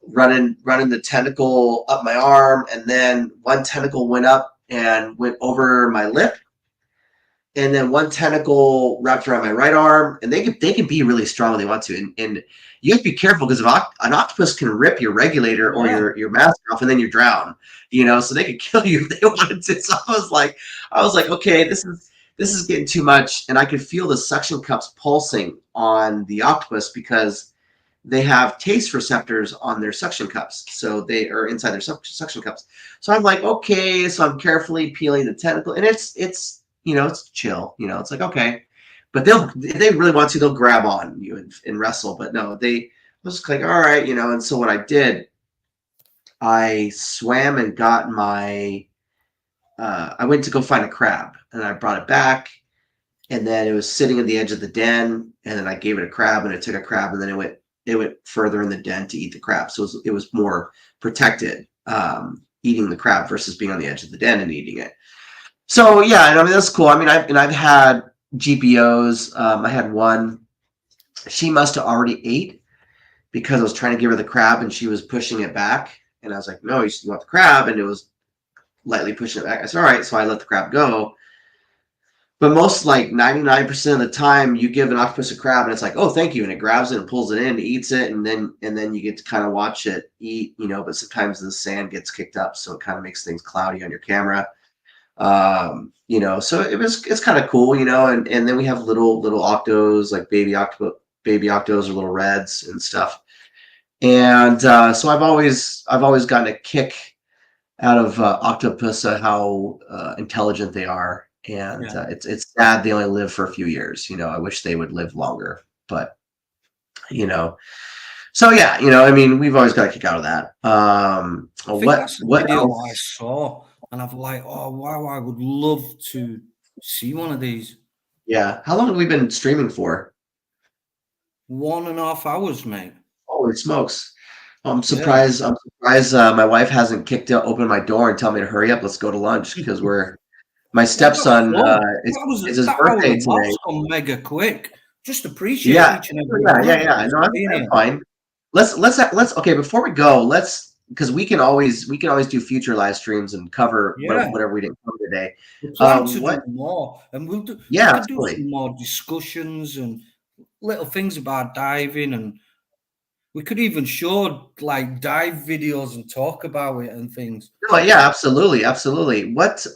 running the tentacle up my arm, and then one tentacle went up and went over my lip, and then one tentacle wrapped around my right arm, and they can be really strong when they want to, and you have to be careful because an octopus can rip your regulator or Yeah. your mask off, and then you drown, so they could kill you if they wanted to. So I was like, okay, this is getting too much, and I could feel the suction cups pulsing on the octopus because they have taste receptors on their suction cups. So they are inside their suction cups. So I'm like, okay. So I'm carefully peeling the tentacle, and it's chill. It's like, okay. But if they really want to, they'll grab on you and wrestle. But no, I was just like, all right. And so what I did, I swam and got I went to go find a crab, and I brought it back, and then it was sitting at the edge of the den, and then I gave it a crab, and it took a crab, and then it went further in the den to eat the crab. So it was more protected, eating the crab versus being on the edge of the den and eating it. So yeah, and I mean that's cool. I mean, I've had GPOs. I had one. She must have already ate because I was trying to give her the crab and she was pushing it back, and I was like, no, you want the crab, and it was lightly pushing it back. I said, all right, so I let the crab go. But most, like 99% of the time, you give an octopus a crab, and it's like, oh, thank you, and it grabs it and pulls it in, eats it, and then you get to kind of watch it eat, But sometimes the sand gets kicked up, so it kind of makes things cloudy on your camera. You know, so it's kind of cool, you know, and then we have little octos, like baby octos or little reds and stuff. And so I've always gotten a kick out of octopus, how intelligent they are, and Yeah. it's sad they only live for a few years. You know, I wish they would live longer, but you know, so yeah, you know, I mean, we've always got a kick out of that. I think that's the What video I else? saw, and I've like, oh wow, I would love to see one of these. Yeah, how long have we been streaming for? 1.5 hours, mate. Holy smokes! I'm Yeah. surprised. I'm surprised my wife hasn't opened my door and tell me to hurry up. Let's go to lunch because my Well, that's stepson. fun. It's his That hour birthday and a today. half's gone mega quick. Just appreciate Yeah, each and every one yeah, of you yeah. just No, being that's here. fine. Let's okay. Before we go, because we can always do future live streams and cover Yeah, whatever we didn't cover today. we plan to do What? more, and we Yeah, could do absolutely. some more discussions and little things about diving, and we could even show like dive videos and talk about it and things. No, yeah, absolutely, absolutely. What?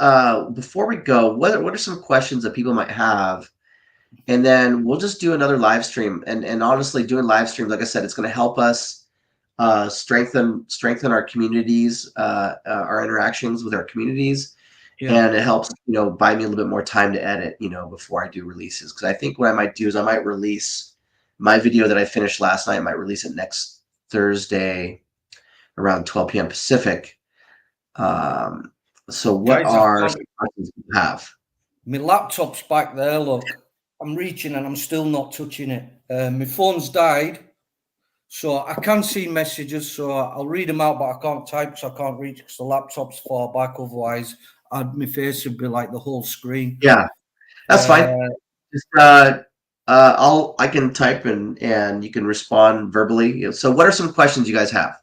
Before we go, what are some questions that people might have? And then we'll just do another live stream. And honestly, doing live streams, like I said, it's going to help us strengthen our communities, our interactions with our communities, Yeah, and it helps, you know, buy me a little bit more time to edit, you know, before I do releases. Because I think what I might do is I might release my video that I finished last night. I might release it next Thursday around 12 p.m. Pacific. Um, so what guys, I've are got some questions you have? my laptop's back there. Look, I'm reaching and I'm still not touching it. My phone's died. So I can see messages, so I'll read them out, but I can't type because I can't reach because the laptop's far back. Otherwise, my face would be like the whole screen. Yeah, that's fine. Uh, Just I can type and you can respond verbally. So what are some questions you guys have?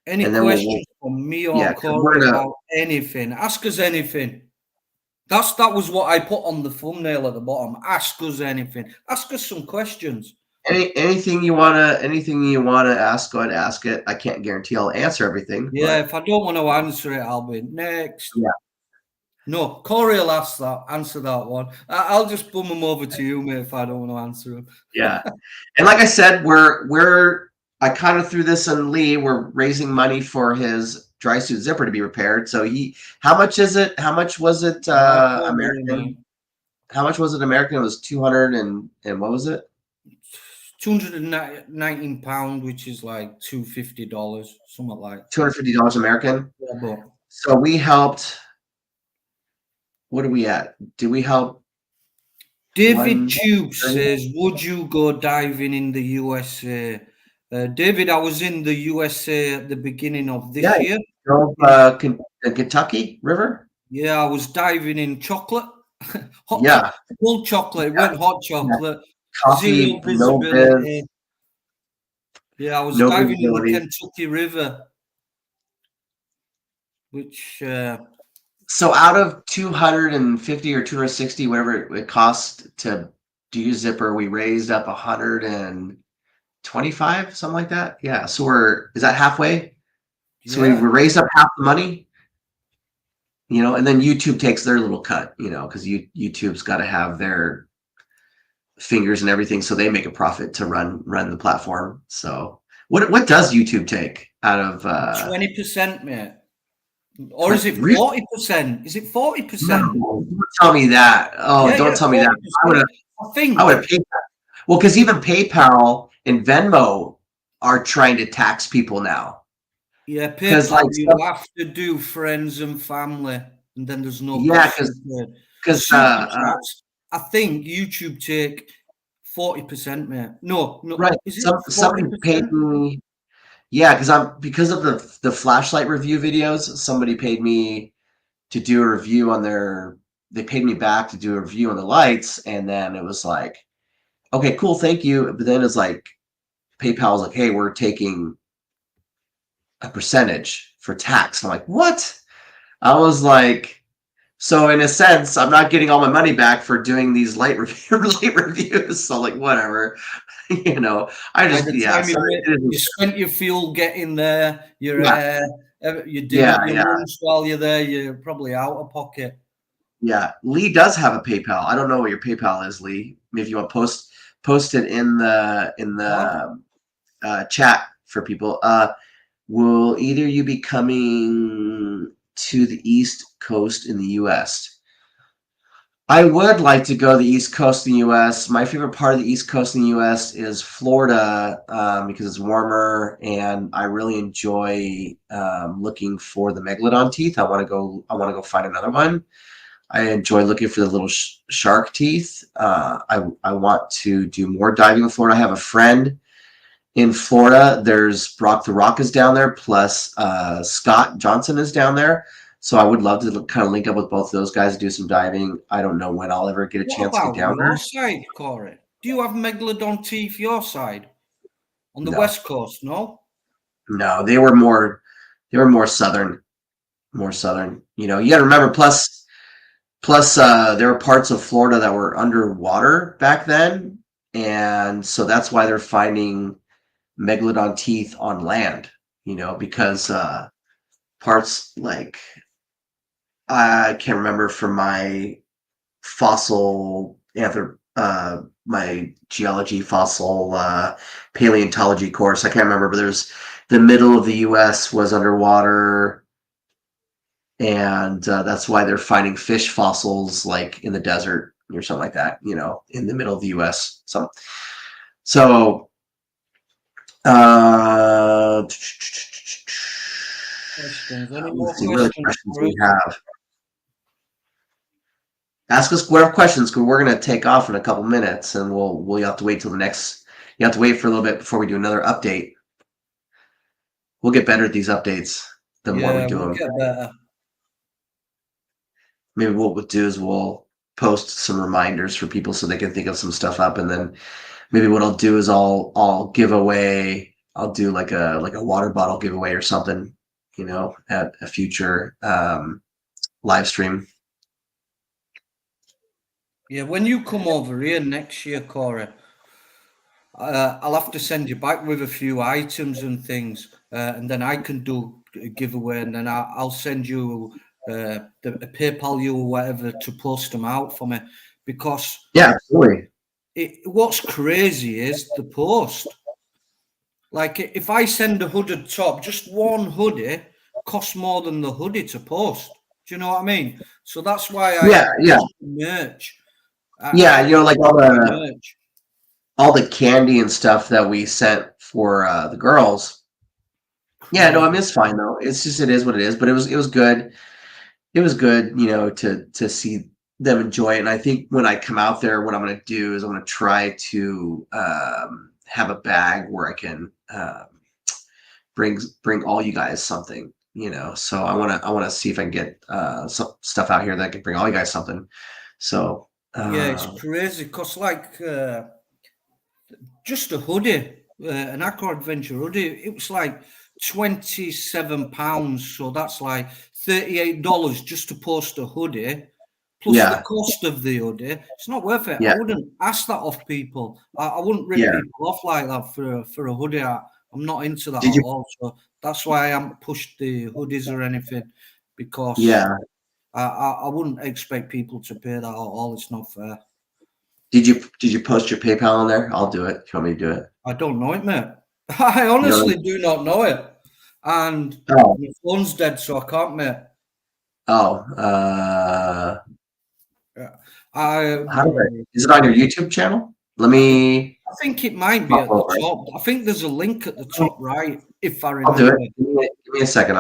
any And then we'll questions from me yeah, or 'cause we're Corey gonna about anything? Ask us anything. That was what I put on the thumbnail at the bottom. Ask us anything. Ask us some questions. anything you wanna ask, go ahead and ask it. I can't guarantee I'll answer everything, Yeah, but if I don't want to answer it, I'll be next. yeah. No, Corey will answer that one. I'll just bum them over to you, mate, if I don't want to answer them. Yeah. And like I said, I kind of threw this on Lee. We're raising money for his dry suit zipper to be repaired. So how much is it? How much was it Don't worry, American? mate. How much was it American? It was 200 and what was it? £219, which is like $250, something like. $250 American. Yeah, but So we helped. What are we at? Do we help David one? Tube says, "Would you go diving in the USA?" David, I was in the USA at the beginning of Yeah, this year. drove the Kentucky River. Yeah, I was diving in chocolate, Yeah, cold chocolate. It yeah, went hot yeah. chocolate, Coffee, zero visibility. Yeah, I was no diving in the visibility. Kentucky River, which So out of 250 or 260, whatever it cost to do zipper, we raised up 125, something like that. Yeah. So is that halfway? So we yeah, raised up half the money, you know, and then YouTube takes their little cut, you know, because YouTube's got to have their fingers and everything, so they make a profit to run the platform. So what does YouTube take out of 20%, mate. Or is it really? 40%? Is it 40%? No, don't tell me that. Oh, Yeah, don't yeah, tell me that. 40%. I I would think. have paid that. Well, because even PayPal and Venmo are trying to tax people now. Yeah, Because like PayPal, you have to do friends and family, and then there's no yeah, postage paid. because Super chats, I think YouTube take 40%, mate. No, right. is it Somebody paid 40%? me. Yeah, because of the flashlight review videos, somebody paid me to do a review on their. They paid me back to do a review on the lights, and then it was like, okay, cool, thank you. But then it's like PayPal was like, hey, we're taking a percentage for tax. I'm like, what? I was like, so in a sense, I'm not getting all my money back for doing these light reviews. So like, whatever, you know. I By just the time so you spent your fuel getting there, your yeah, air, Your dinner, Yeah, your yeah, lunch while you're there, you're probably out of pocket. yeah. Lee does have a PayPal. I don't know what your PayPal is, Lee. Maybe if you want to post it in the What? chat for people. Will either you be coming to the East Coast in the U.S.? I would like to go to the East Coast in the U.S. My favorite part of the East Coast in the U.S. is Florida because it's warmer, and I really enjoy looking for the megalodon teeth. I want to go. I want to go find another one. I enjoy looking for the little shark teeth. I want to do more diving in Florida. I have a friend in Florida. There's Brock the Rock is down there, plus Scott Johnson is down there. So I would love to kind of link up with both of those guys and do some diving. I don't know when I'll ever get a What chance to get about down your there. side, Corey? Do you have megalodon teeth your side on the No, west coast? No. no, they were more southern, more southern. You know, you got to remember. Plus, there were parts of Florida that were underwater back then, and so that's why they're finding megalodon teeth on land. You know, because parts like I can't remember from my fossil my geology fossil paleontology course. I can't remember, but there's the middle of the U.S. was underwater, and that's why they're finding fish fossils like in the desert or something like that. You know, in the middle of the U.S. So. Questions? Any more Let's see what other questions, questions Corey? we have. Ask us whatever questions because we're gonna take off in a couple minutes, and we'll have to wait till the next. You have to wait for a little bit before we do another update. We'll get better at these updates the more we Yeah, do we'll them. get better. Maybe what we'll do is we'll post some reminders for people so they can think of some stuff up, and then maybe what I'll do is I'll give away. I'll do like a water bottle giveaway or something, you know, at a future live stream. Yeah, when you come over here next year, Corey, I'll have to send you back with a few items and things, and then I can do a giveaway, and then I'll send you a PayPal you or whatever to post them out for me, because Yeah, absolutely. what's crazy is the post. Like if I send a hooded top, just one hoodie costs more than the hoodie to post. Do you know what I mean? So that's why Yeah, I yeah, push the merch. I yeah. You know, like push the merch. all the candy and stuff that we sent for the girls. Yeah, no, I mean Crazy. it's fine though. It's just it is what it is. But it was good. It was good, you know, to see them enjoy it. And I think when I come out there, what I'm going to do is I'm going to try to have a bag where I can bring all you guys something. You know, so I want to see if I can get some stuff out here that can bring all you guys something. So Yeah, it's crazy because like just a hoodie, an Aqua Adventure hoodie, it was like £27. So that's like $38 just to post a hoodie, plus the yeah, cost of the hoodie. It's not worth it. I yeah, wouldn't ask that off people. I wouldn't rip yeah. people off like that for a hoodie. I'm not into that at Did you? all. So that's why I haven't pushed the hoodies or anything, because Yeah. I wouldn't expect people to pay that at all. It's not fair. Did you post your PayPal on there? I'll do it if you want me to do it. I don't know it, mate. I You know. honestly do not know it. And Oh. my phone's dead, so I can't, mate. Oh. Yeah. I, How do I? Is it on your YouTube channel? Let I me think it might be pop at the over. top. I think there's a link at the top right, if I I'll do it. remember. Give me a second.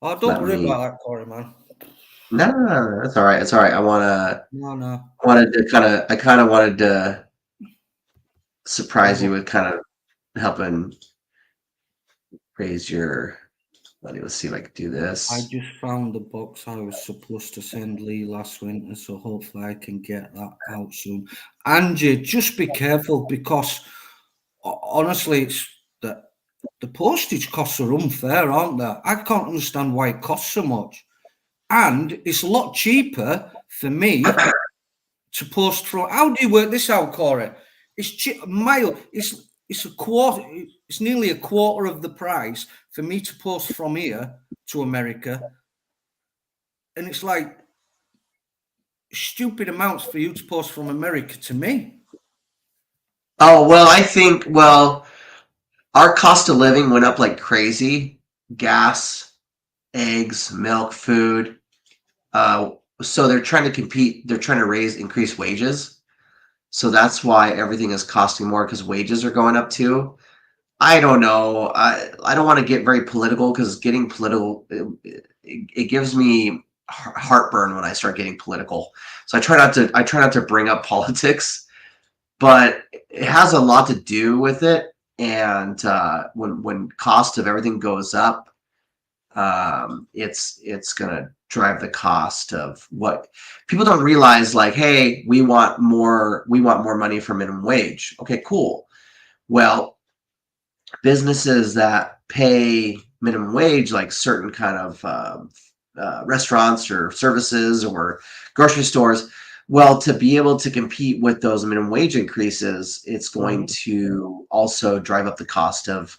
Oh, don't Let worry me. about that, Corey, man. No, no, no, no, that's all right. It's all right. No, no. I kind of wanted to surprise you No. with kind of helping raise your. Let's see if I can do I this. just found the box I was supposed to send Lee last winter, so hopefully I can get that out soon. Angie, just be careful because honestly, it's the postage costs are unfair, aren't they? I can't understand why it costs so much. And it's a lot cheaper for me to post from. How do you work this out, Corey? It's mile. It's it's a quarter. It's nearly a quarter of the price for me to post from here to America, and it's like stupid amounts for you to post from America to me. Oh, well, I think, our cost of living went up like crazy. Gas, eggs, milk, food. Uh, so they're trying to compete. They're trying to increase wages. So that's why everything is costing more because wages are going up too. I don't know. I don't want to get very political because getting political, it gives me heartburn when I start getting political. So I try not to bring up politics, but it has a lot to do with it. And when cost of everything goes up, it's gonna drive the cost of what people don't realize. Like, hey, we want more money for minimum wage. Okay, cool. Well, businesses that pay minimum wage, like certain kind of restaurants or services or grocery stores, well, to be able to compete with those minimum wage increases, it's going to also drive up the cost of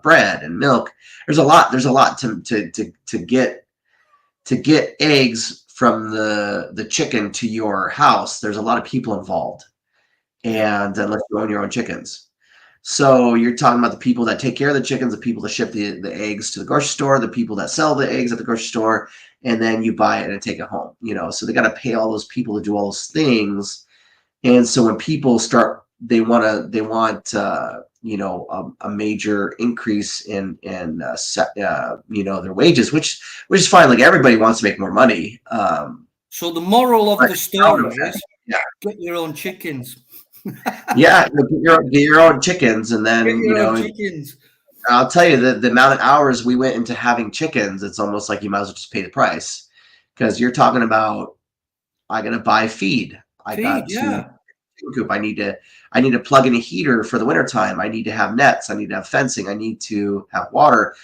bread and milk. There's a lot. There's a lot to get eggs from the chicken to your house. There's a lot of people involved, and unless you own your own chickens. So you're talking about the people that take care of the chickens, the people that ship the eggs to the grocery store, the people that sell the eggs at the grocery store, and then you buy it and take it home. So they got to pay all those people to do all those things. And so when people start, they want a major increase in their wages, which is fine. Like everybody wants to make more money. So the moral of the story is yeah. get your own chickens. Yeah, get your own chickens, and then chickens. I'll tell you the amount of hours we went into having chickens. It's almost like you might as well just pay the price because you're talking about I got to buy feed. I got to coop. I need to plug in a heater for the wintertime. I need to have nets. I need to have fencing. I need to have water.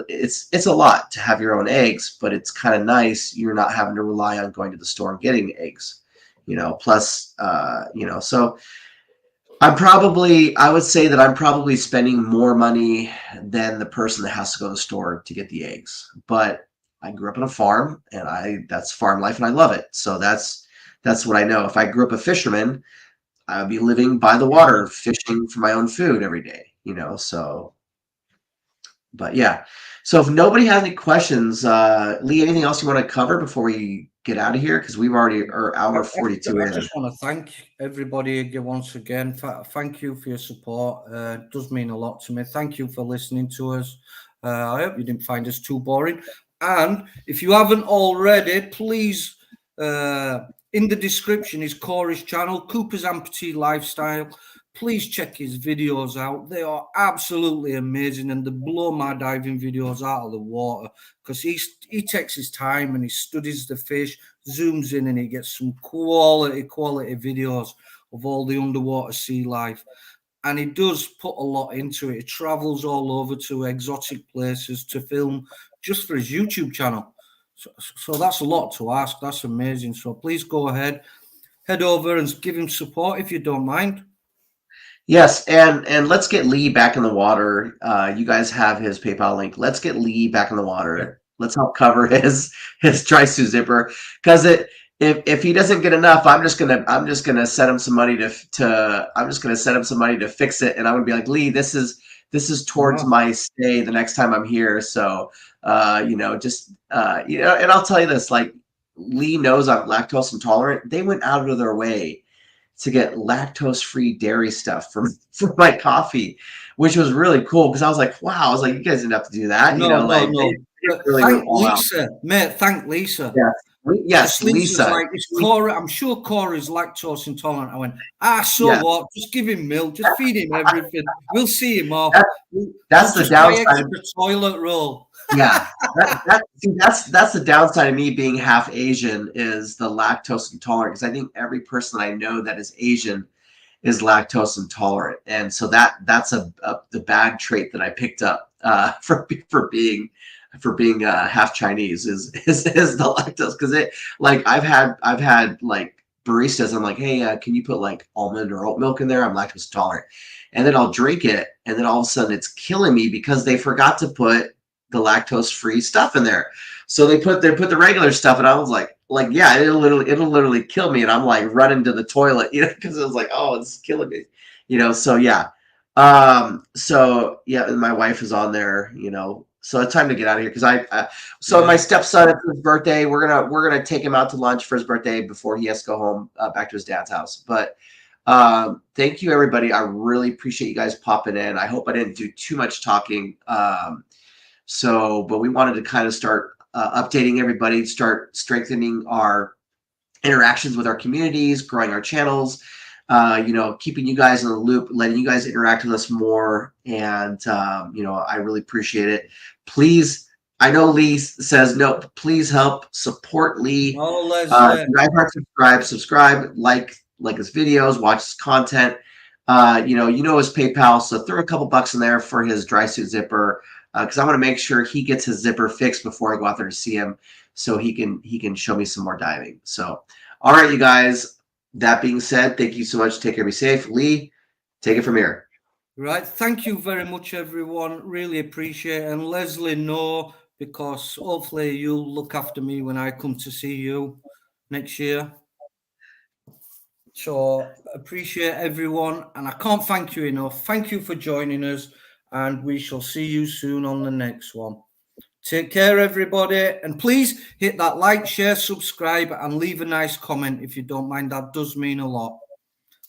It's a lot to have your own eggs, but it's kind of nice. You're not having to rely on going to the store and getting eggs. Plus, so. I would say that I'm probably spending more money than the person that has to go to the store to get the eggs. But I grew up on a farm, and that's farm life, and I love it. So that's what I know. If I grew up a fisherman, I would be living by the water, fishing for my own food every day. So. But yeah. So if nobody has any questions, Lee, anything else you want to cover before we get out of here? Because we've already are hour 42 in. I just want to thank everybody again once again. Thank you for your support. It does mean a lot to me. Thank you for listening to us. I hope you didn't find us too boring. And if you haven't already, please, in the description is Corey's channel, Cooper's Amputee Lifestyle. Please check his videos out. They are absolutely amazing, and they blow my diving videos out of the water because he takes his time and he studies the fish, zooms in, and he gets some quality videos of all the underwater sea life. And he does put a lot into it. He travels all over to exotic places to film just for his YouTube channel. So that's a lot to ask. That's amazing. So please go ahead, head over and give him support if you don't mind. Yes, and let's get Lee back in the water. You guys have his PayPal link. Let's get Lee back in the water. Yeah. Let's help cover his dry suit zipper because if he doesn't get enough, I'm just gonna send him some money to fix it, and I'm gonna be like, Lee, this is towards my stay the next time I'm here. So and I'll tell you this, like Lee knows I'm lactose intolerant. They went out of their way to get lactose-free dairy stuff for my coffee, which was really cool because I was like, wow, I was like, you guys didn't have to do that. No. Really thank Lisa, mate. Thank Lisa. Yes, Lisa. Like, it's Cora. I'm sure Cora's lactose intolerant. I went, what? Just give him milk. Just feed him everything. We'll see him off. That's the downside. Toilet roll. Yeah, that's the downside of me being half Asian is the lactose intolerant because I think every person I know that is Asian is lactose intolerant, and so that's the bad trait that I picked up for being half Chinese is the lactose because I've had like baristas. I'm like, hey, can you put like almond or oat milk in there? I'm lactose intolerant. And then I'll drink it, and then all of a sudden it's killing me because they forgot to put the lactose-free stuff in there. So they put the regular stuff, and I was like yeah, it'll literally kill me, and I'm like running to the toilet, because it was like, oh, it's killing me, So yeah, so yeah, and my wife is on there, So it's time to get out of here because so my stepson, it's his birthday. We're gonna take him out to lunch for his birthday before he has to go home back to his dad's house. But thank you, everybody. I really appreciate you guys popping in. I hope I didn't do too much talking. But we wanted to kind of start updating everybody, start strengthening our interactions with our communities, growing our channels, keeping you guys in the loop, letting you guys interact with us more. And, I really appreciate it. Please, I know Lee says, no, please help support Lee. Oh, if you guys aren't subscribe, like his videos, watch his content. His PayPal, so throw a couple bucks in there for his dry suit zipper, because I want to make sure he gets his zipper fixed before I go out there to see him, so he can show me some more diving. So, all right, you guys. That being said, thank you so much. Take care, be safe. Lee, take it from here. Right. Thank you very much, everyone. Really appreciate it. And Leslie, no, because hopefully you'll look after me when I come to see you next year. So appreciate everyone, and I can't thank you enough. Thank you for joining us, and we shall see you soon on the next one. Take care, everybody, and please hit that like, share, subscribe, and leave a nice comment if you don't mind. That does mean a lot.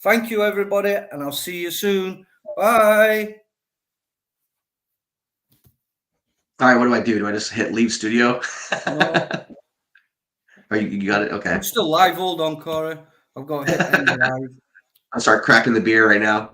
Thank you, everybody, and I'll see you soon. Bye. All right, what do I do? Do I just hit leave studio? No. Oh, you got it? Okay. I'm still live. Hold on, Corey. I've got to hit end live. I'll start cracking the beer right now.